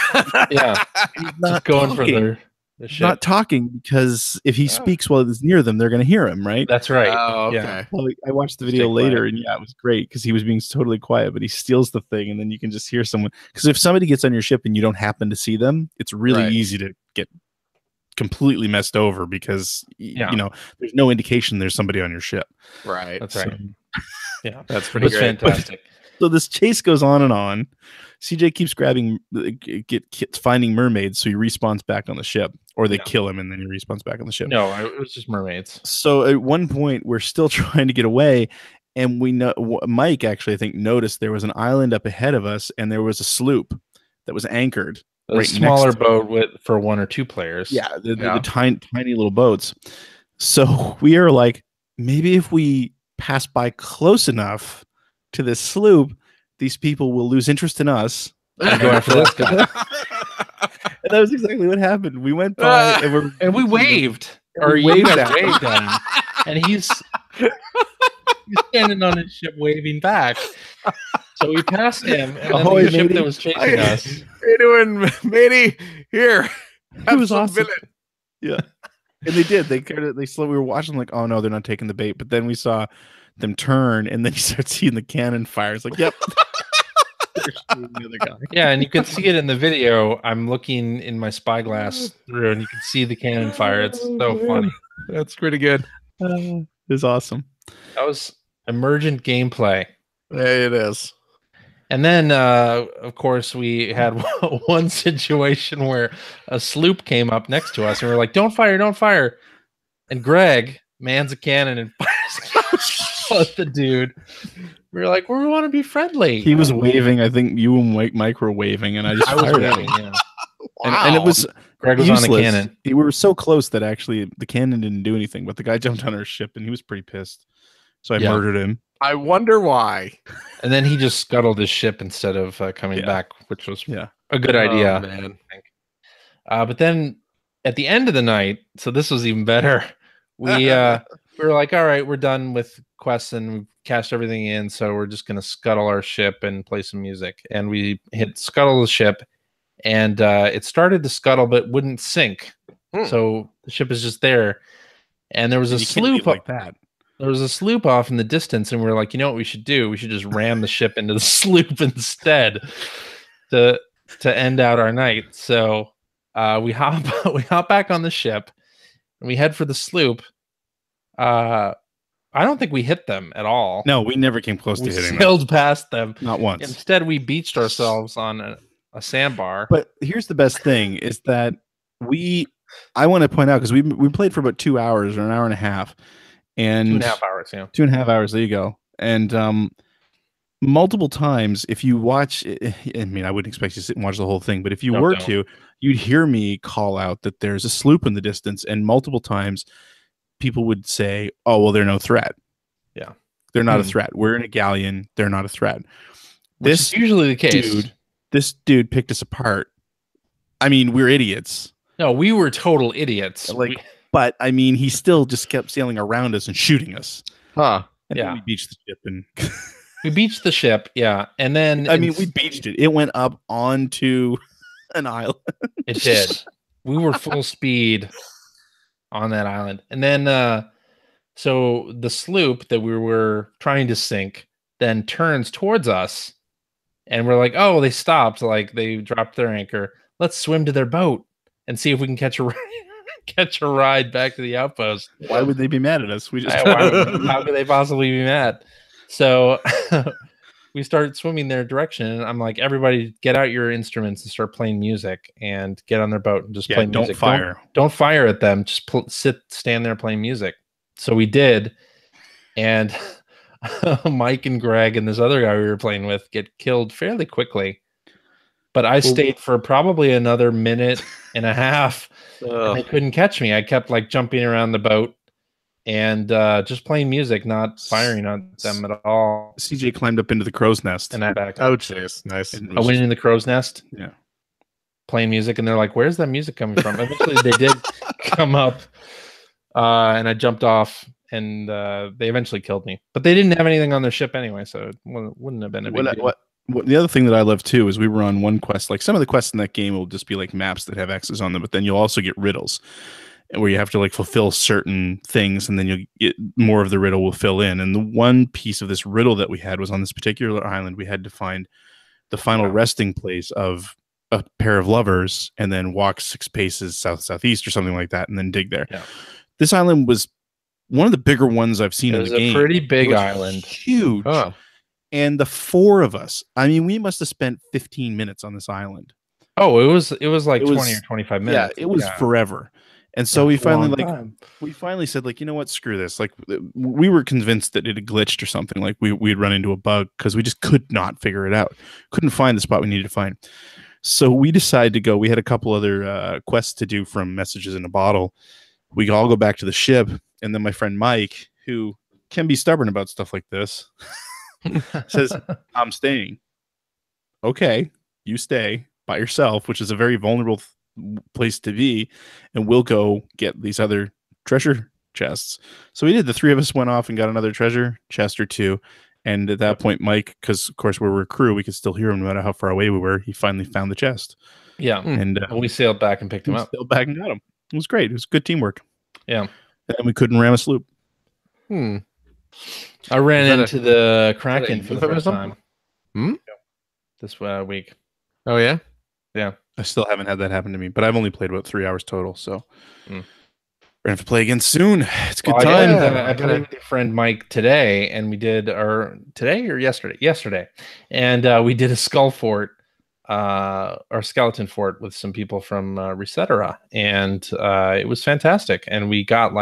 Yeah, he's not going for the ship. Not talking, because if he speaks while he's near them, they're going to hear him, right? That's right. Oh, okay. Yeah. Well, I watched the video later, and yeah, it was great because he was being totally quiet, but he steals the thing, and then you can just hear someone. Because if somebody gets on your ship and you don't happen to see them, it's really easy to get completely messed over because there's no indication there's somebody on your ship. Right. That's right. Yeah, that's pretty great. Fantastic. So this chase goes on and on. CJ keeps finding mermaids, so he respawns back on the ship, or they kill him and then he respawns back on the ship. No, it was just mermaids. So at one point, we're still trying to get away, and we know Mike actually, I think, noticed there was an island up ahead of us, and there was a sloop that was anchored. A smaller boat for 1 or 2 players. Yeah, the tiny little boats. So we are like, maybe if we pass by close enough to this sloop, these people will lose interest in us and go after this guy. And that was exactly what happened. We went by and we waved. We waved at him. And he's standing on his ship waving back. So we passed him, and then the ship that was chasing us. How you doing, matey? Here. It was awesome. Villain. Yeah. And they did. They slowly, we were watching like, oh no, they're not taking the bait. But then we saw them turn, and then you start seeing the cannon fire. It's like, yep. The other guy. Yeah, and you can see it in the video. I'm looking in my spyglass through, and you can see the cannon fire. It's so funny. That's pretty good. It was awesome. That was emergent gameplay. Yeah, it is. And then, of course, we had one situation where a sloop came up next to us, and we were like, "Don't fire! Don't fire!" And Greg mans a cannon and fires at the dude. We were like, "We want to be friendly." He was waving. I think you and Mike were waving, and I just fired at him. Yeah. Wow. And it was Greg was useless. on the cannon. We were so close that actually the cannon didn't do anything, but the guy jumped on our ship, and he was pretty pissed. So I murdered him. I wonder why. And then he just scuttled his ship instead of coming back, which was a good idea. Man. I think. But then at the end of the night, so this was even better. We were like, all right, we're done with quests and we've cashed everything in, so we're just going to scuttle our ship and play some music. And we hit scuttle the ship, and it started to scuttle but wouldn't sink. So the ship is just there. And there was a sloop like that. There was a sloop off in the distance, and we were like, you know what we should do? We should just ram the ship into the sloop instead to end out our night. So we hop back on the ship, and we head for the sloop. I don't think we hit them at all. No, we never came close to hitting them. We sailed past them. Not once. Instead, we beached ourselves on a sandbar. But here's the best thing is that I want to point out, because we played for about 2 hours or an hour and a half. And 2.5 hours, yeah. 2.5 hours, there you go. And multiple times, if you watch, I mean, I wouldn't expect you to sit and watch the whole thing, but if you were to, you'd hear me call out that there's a sloop in the distance, and multiple times people would say, oh, well, they're no threat. Yeah. They're not a threat. We're in a galleon. They're not a threat. Which is usually the case. This dude picked us apart. I mean, we're idiots. No, we were total idiots. But I mean, he still just kept sailing around us and shooting us. Huh. And then we beached the ship, and we beached the ship, yeah. And then we beached it. It went up onto an island. It did. We were full speed on that island. And then so the sloop that we were trying to sink then turns towards us, and we're like, oh, they stopped, like they dropped their anchor. Let's swim to their boat and see if we can catch a ride back to the outpost. Why would they be mad at us? How could they possibly be mad? So we started swimming their direction, and I'm like, everybody get out your instruments and start playing music, and get on their boat and just play music. Don't fire at them. Just stand there playing music. So we did, and Mike and Greg and this other guy we were playing with get killed fairly quickly. But I stayed for probably another minute and a half, and they couldn't catch me. I kept like jumping around the boat and just playing music, not firing on them at all. CJ climbed up into the crow's nest. And I back. Oh, jeez. Nice. I went in the crow's nest. Yeah. Playing music, and they're like, "Where's that music coming from?" Eventually, they did come up, and I jumped off, and they eventually killed me. But they didn't have anything on their ship anyway, so it wouldn't have been a big deal. What the other thing that I love too is we were on one quest. Like some of the quests in that game will just be like maps that have X's on them, but then you'll also get riddles, where you have to like fulfill certain things, and then you'll get more of the riddle will fill in. And the one piece of this riddle that we had was on this particular island. We had to find the final resting place of a pair of lovers, and then walk 6 paces southeast or something like that, and then dig there. Yeah. This island was one of the bigger ones I've seen in the game. It was a pretty big island, huge. And the 4 of us, I mean, we must have spent 15 minutes on this island. Oh, it was like 20 or 25 minutes. Yeah, it was forever. And so we finally said, like, you know what, screw this. Like, we were convinced that it had glitched or something. Like we'd run into a bug because we just could not figure it out. Couldn't find the spot we needed to find. So we decided to go. We had a couple other quests to do from Messages in a Bottle. We all go back to the ship, and then my friend Mike, who can be stubborn about stuff like this, says, "I'm staying." Okay, you stay by yourself, which is a very vulnerable place to be, and we'll go get these other treasure chests. So we did. The 3 of us went off and got another treasure chest or 2. And at that point, Mike, because of course we were a crew, we could still hear him no matter how far away we were. He finally found the chest. Yeah, and we sailed back and picked him up. Sailed back and got him. It was great. It was good teamwork. Yeah, and we couldn't ram a sloop. I ran into the Kraken for the first time. This week. Oh yeah, yeah. I still haven't had that happen to me, but I've only played about 3 hours total. So. We're gonna have to play again soon. It's a good time. I played with your friend Mike today, and we did today or yesterday, and we did a skull fort, or skeleton fort with some people from Resetera, and it was fantastic. And we got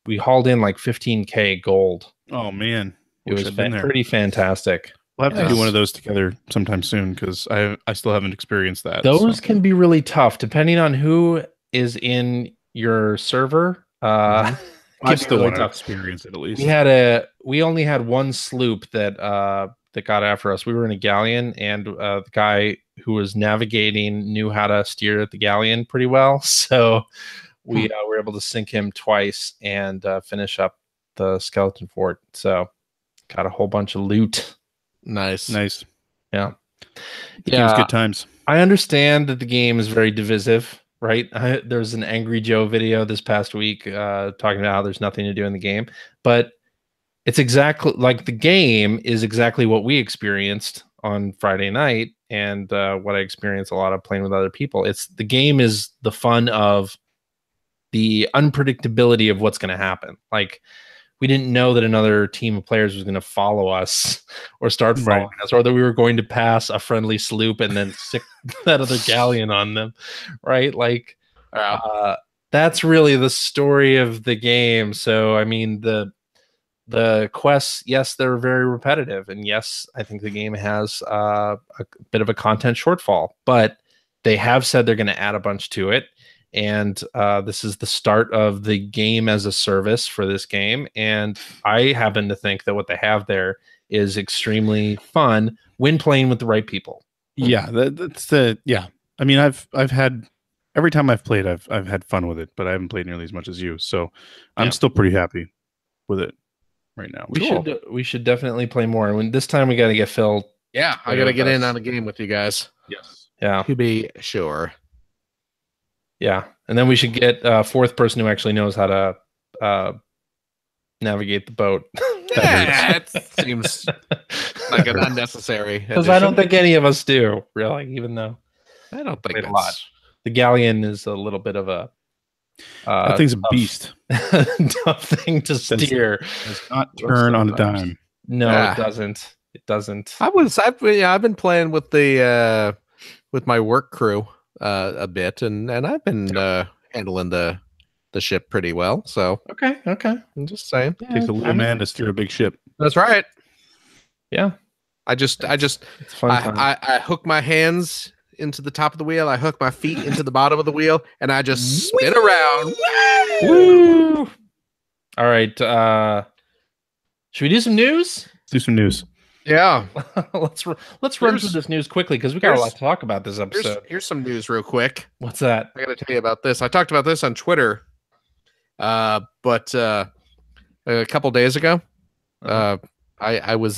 we hauled in like 15K gold. Oh man, it was pretty fantastic. We'll have to do one of those together sometime soon because I still haven't experienced that. Those can be really tough depending on who is in your server. I still want to experience it at least. We only had one sloop that got after us. We were in a galleon, and the guy who was navigating knew how to steer the galleon pretty well. So we were able to sink him twice and finish up the skeleton fort. So got a whole bunch of loot. Nice. Yeah. It was good times. I understand that the game is very divisive. Right. There's an Angry Joe video this past week talking about how there's nothing to do in the game, but it's exactly like the game is exactly what we experienced on Friday night and what I experienced a lot of playing with other people. The game is the fun of the unpredictability of what's going to happen. Like, we didn't know that another team of players was going to follow us or start following us, or that we were going to pass a friendly sloop and then stick that other galleon on them, right? Like, that's really the story of the game. So, I mean, the quests, yes, they're very repetitive, and yes, I think the game has a bit of a content shortfall, but they have said they're going to add a bunch to it. And this is the start of the game as a service for this game. And I happen to think that what they have there is extremely fun when playing with the right people. Yeah, I mean, I've had every time I've played, I've had fun with it, but I haven't played nearly as much as you. So I'm still pretty happy with it right now. We should definitely play more. When this time we got to get Phil. Yeah, I got to get in on a game with you guys. Yes. Yeah. To be sure. Yeah, and then we should get a 4th person who actually knows how to navigate the boat. That seems like an unnecessary. Because I don't think any of us do, really, even though I don't think a lot. The galleon is a little bit of a that thing's a beast. Tough thing to steer. Does not turn on a dime. No, it doesn't. It doesn't. I've been playing with the with my work crew a bit, and I've been handling the ship pretty well. So okay. I'm just saying, takes a little man to steer a big ship. That's right. Yeah. I just it's fun I hook my hands into the top of the wheel. I hook my feet into the bottom of the wheel, and I just spin around. Woo! All right. Should we do some news? Let's do some news. Yeah. let's run through this news quickly because we got a lot to talk about this episode. Here's some news real quick. What's that? I got to tell you about this. I talked about this on Twitter, but a couple days ago, I was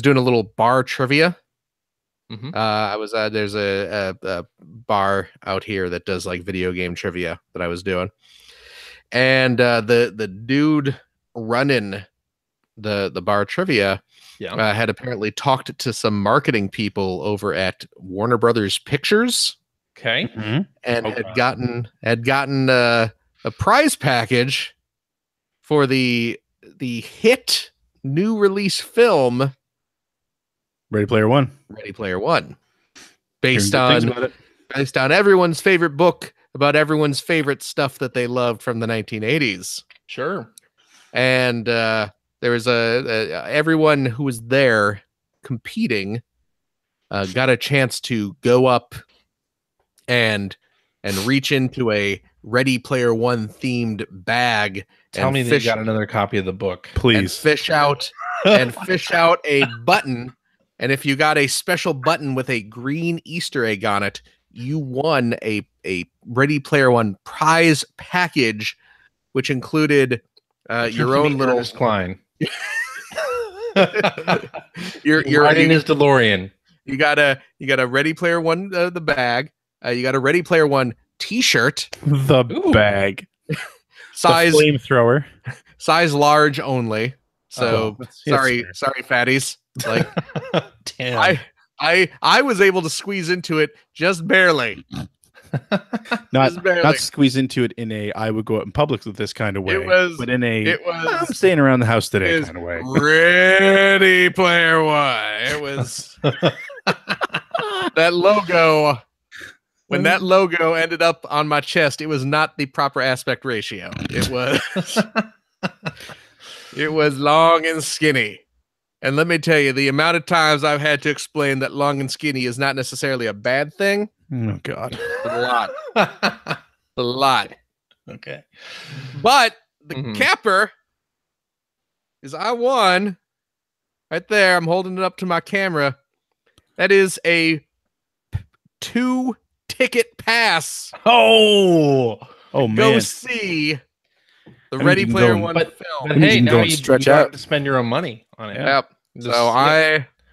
doing a little bar trivia. Mm-hmm. There's a bar out here that does like video game trivia that I was doing, and the dude running the bar trivia had apparently talked to some marketing people over at Warner Brothers Pictures. Okay. Mm-hmm. And had gotten a prize package for the hit new release film Ready Player One. Based on everyone's favorite book about everyone's favorite stuff that they loved from the 1980s. Sure. And there was everyone who was there competing got a chance to go up and reach into a Ready Player One themed bag. Tell me that you got another copy of the book, please. And fish out a button. And if you got a special button with a green Easter egg on it, you won a Ready Player One prize package, which included your own little Klein. You're riding his DeLorean. You got a Ready Player One the bag. You got a Ready Player One T-shirt. The bag. Size the flamethrower. Size large only. So sorry, fatties. Like, damn. I was able to squeeze into it just barely. Not squeeze into it in a I would go out in public with this kind of way. But in a I'm staying around the house today kind of way. Ready Player One. It was that logo. When that logo ended up on my chest, it was not the proper aspect ratio. It was long and skinny. And let me tell you, the amount of times I've had to explain that long and skinny is not necessarily a bad thing. Oh, God. A lot. A lot. Okay. But the capper is I won. Right there. I'm holding it up to my camera. That is a 2-ticket pass. Oh, man. Go see the Ready Player One film. But hey, now you don't have to spend your own money on it. Yep.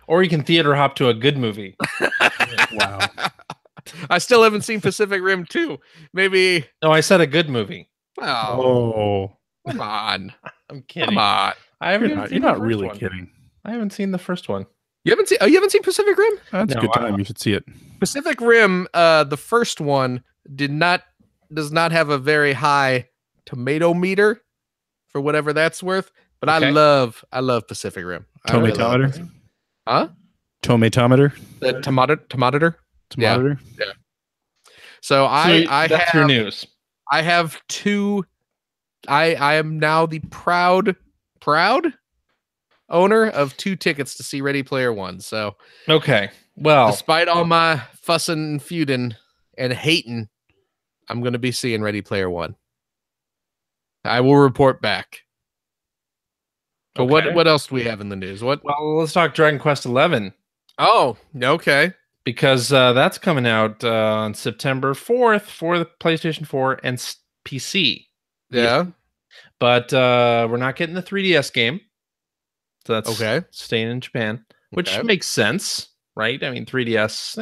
Or you can theater hop to a good movie. Wow. I still haven't seen Pacific Rim 2. Maybe. No, I said a good movie. Oh. Come on. I'm kidding. Come on. You're not really kidding. I haven't seen the first one. You haven't seen Pacific Rim? That's a good time. You should see it. Pacific Rim, the first one does not have a very high tomato meter for whatever that's worth. But I love Pacific Rim. Tomatometer? Huh? Tomatometer? The tomater? Yeah. So I that's have your news. I have two. I am now the proud owner of 2 tickets to see Ready Player One. So okay. Well, despite all my fussing and feuding and hating, I'm going to be seeing Ready Player One. I will report back. But what else do we have in the news? Well, let's talk Dragon Quest XI. Oh, okay. Because that's coming out on September 4th for the PlayStation 4 and PC. Yeah. But we're not getting the 3DS game. So that's staying in Japan, which makes sense, right? I mean, 3DS,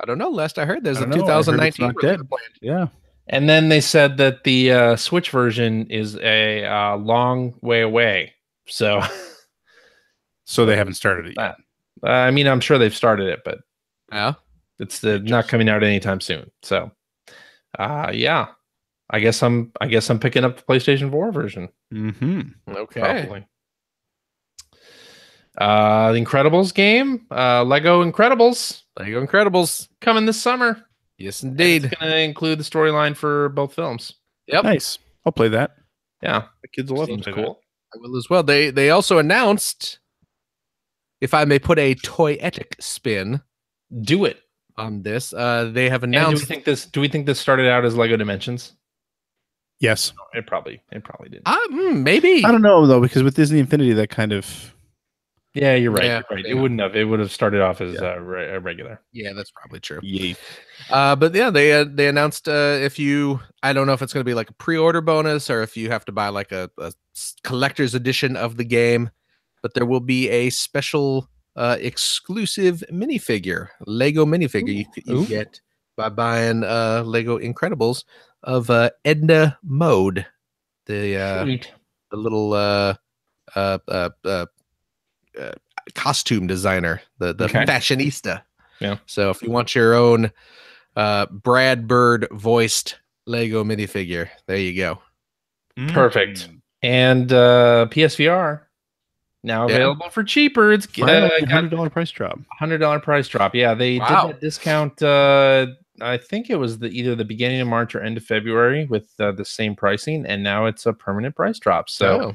I don't know. Last I heard, there's a 2019 release planned. Yeah. And then they said that the Switch version is a long way away. So they haven't started it yet. I mean, I'm sure they've started it, but it's not coming out anytime soon. So, yeah, I guess I'm picking up the PlayStation 4 version. Mm-hmm. Okay. Probably. The Incredibles game, Lego Incredibles coming this summer. Yes, indeed. It's going to include the storyline for both films. Yep. Nice. I'll play that. Yeah. The kids will love it. Cool. I will as well. They also announced, if I may put a toyetic spin do it on this. They have announced. Do we think this started out as Lego Dimensions? Yes. No, it probably did. Maybe. I don't know though, because with Disney Infinity, that kind of. Yeah, you're right. Yeah, you're right. It wouldn't have. It would have started off as a regular. Yeah, that's probably true. Yay. But yeah, they announced if you, I don't know if it's going to be like a pre-order bonus or if you have to buy like a collector's edition of the game, but there will be a special exclusive minifigure, Lego minifigure you get by buying Lego Incredibles of Edna Mode, the little costume designer, the fashionista. Yeah. So if you want your own Brad Bird voiced Lego minifigure, there you go. Perfect. And PSVR now available for cheaper. It's $100 price drop. $100 price drop. Yeah, they did that discount. I think it was either the beginning of March or end of February with the same pricing, and now it's a permanent price drop. So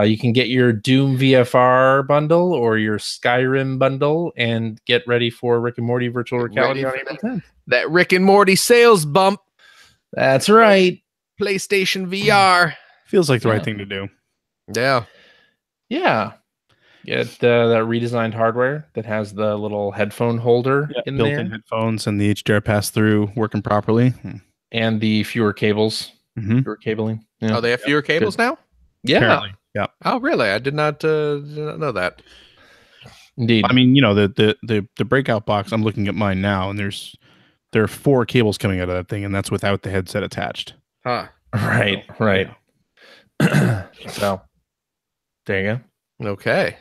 you can get your Doom VFR bundle or your Skyrim bundle and get ready for Rick and Morty virtual reality on April 10th. That Rick and Morty sales bump. That's right. PlayStation VR. Feels like the right thing to do. Yeah. Yeah. Get that redesigned hardware that has the little headphone holder in there. Built-in headphones and the HDR pass-through working properly. And the fewer cables. Fewer cabling. Yeah. Oh, they have fewer cables now? Yeah. Apparently. Yeah. Oh, really? I did not know that. Indeed. I mean, the breakout box, I'm looking at mine now, and there are 4 cables coming out of that thing, and that's without the headset attached. Huh. Right. So, there you go. Okay.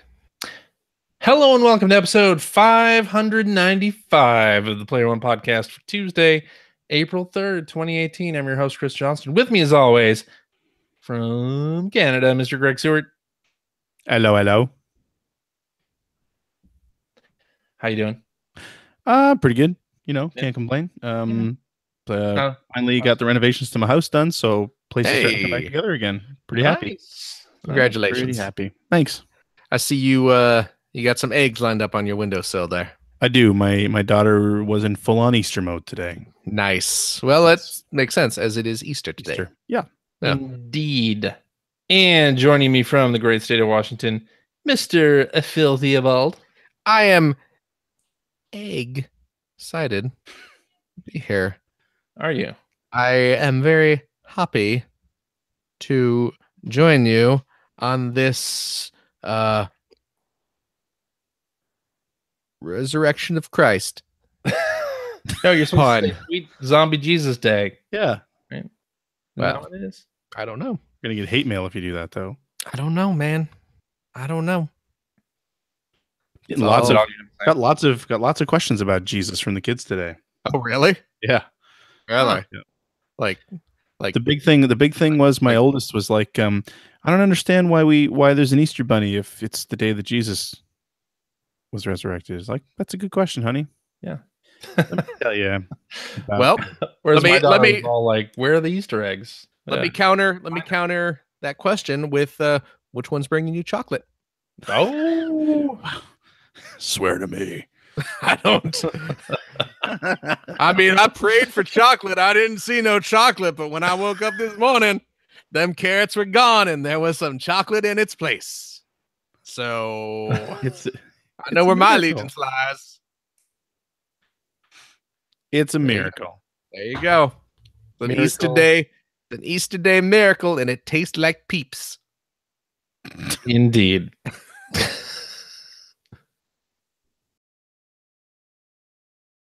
Hello and welcome to episode 595 of the Player One Podcast for Tuesday, April 3rd, 2018. I'm your host, Chris Johnston. With me, as always, from Canada, Mr. Greg Seward. Hello. How you doing? Pretty good. Can't complain. Finally got the renovations to my house done, so place is starting to come back together again. Pretty happy. Congratulations. Pretty happy. Thanks. I see you you got some eggs lined up on your windowsill there. I do. My daughter was in full-on Easter mode today. Nice. Well, that makes sense as it is Easter today. Easter. Yeah. Indeed. And joining me from the great state of Washington, Mr. Phil Theobald. I am excited to be here. Are you? I am very happy to join you on this Resurrection of Christ. No, you're supposed to say Sweet Zombie Jesus Day. Yeah. Right? Well, it is. I don't know. You're gonna get hate mail if you do that, though. I don't know, man. I don't know. Got lots of questions about Jesus from the kids today. Oh, really? Yeah. Really? Yeah. Like the big thing was my oldest was like, I don't understand why there's an Easter bunny if it's the day that Jesus was resurrected. It's like, that's a good question, honey. Yeah. Let me tell you. Well, let me all like, where are the Easter eggs? Let me counter that question with which one's bringing you chocolate? Oh, swear to me. I don't. I mean, I prayed for chocolate. I didn't see no chocolate, but when I woke up this morning, them carrots were gone and there was some chocolate in its place. So I know where my allegiance lies. It's a miracle. There you go. An Easter Day miracle, and it tastes like Peeps. Indeed.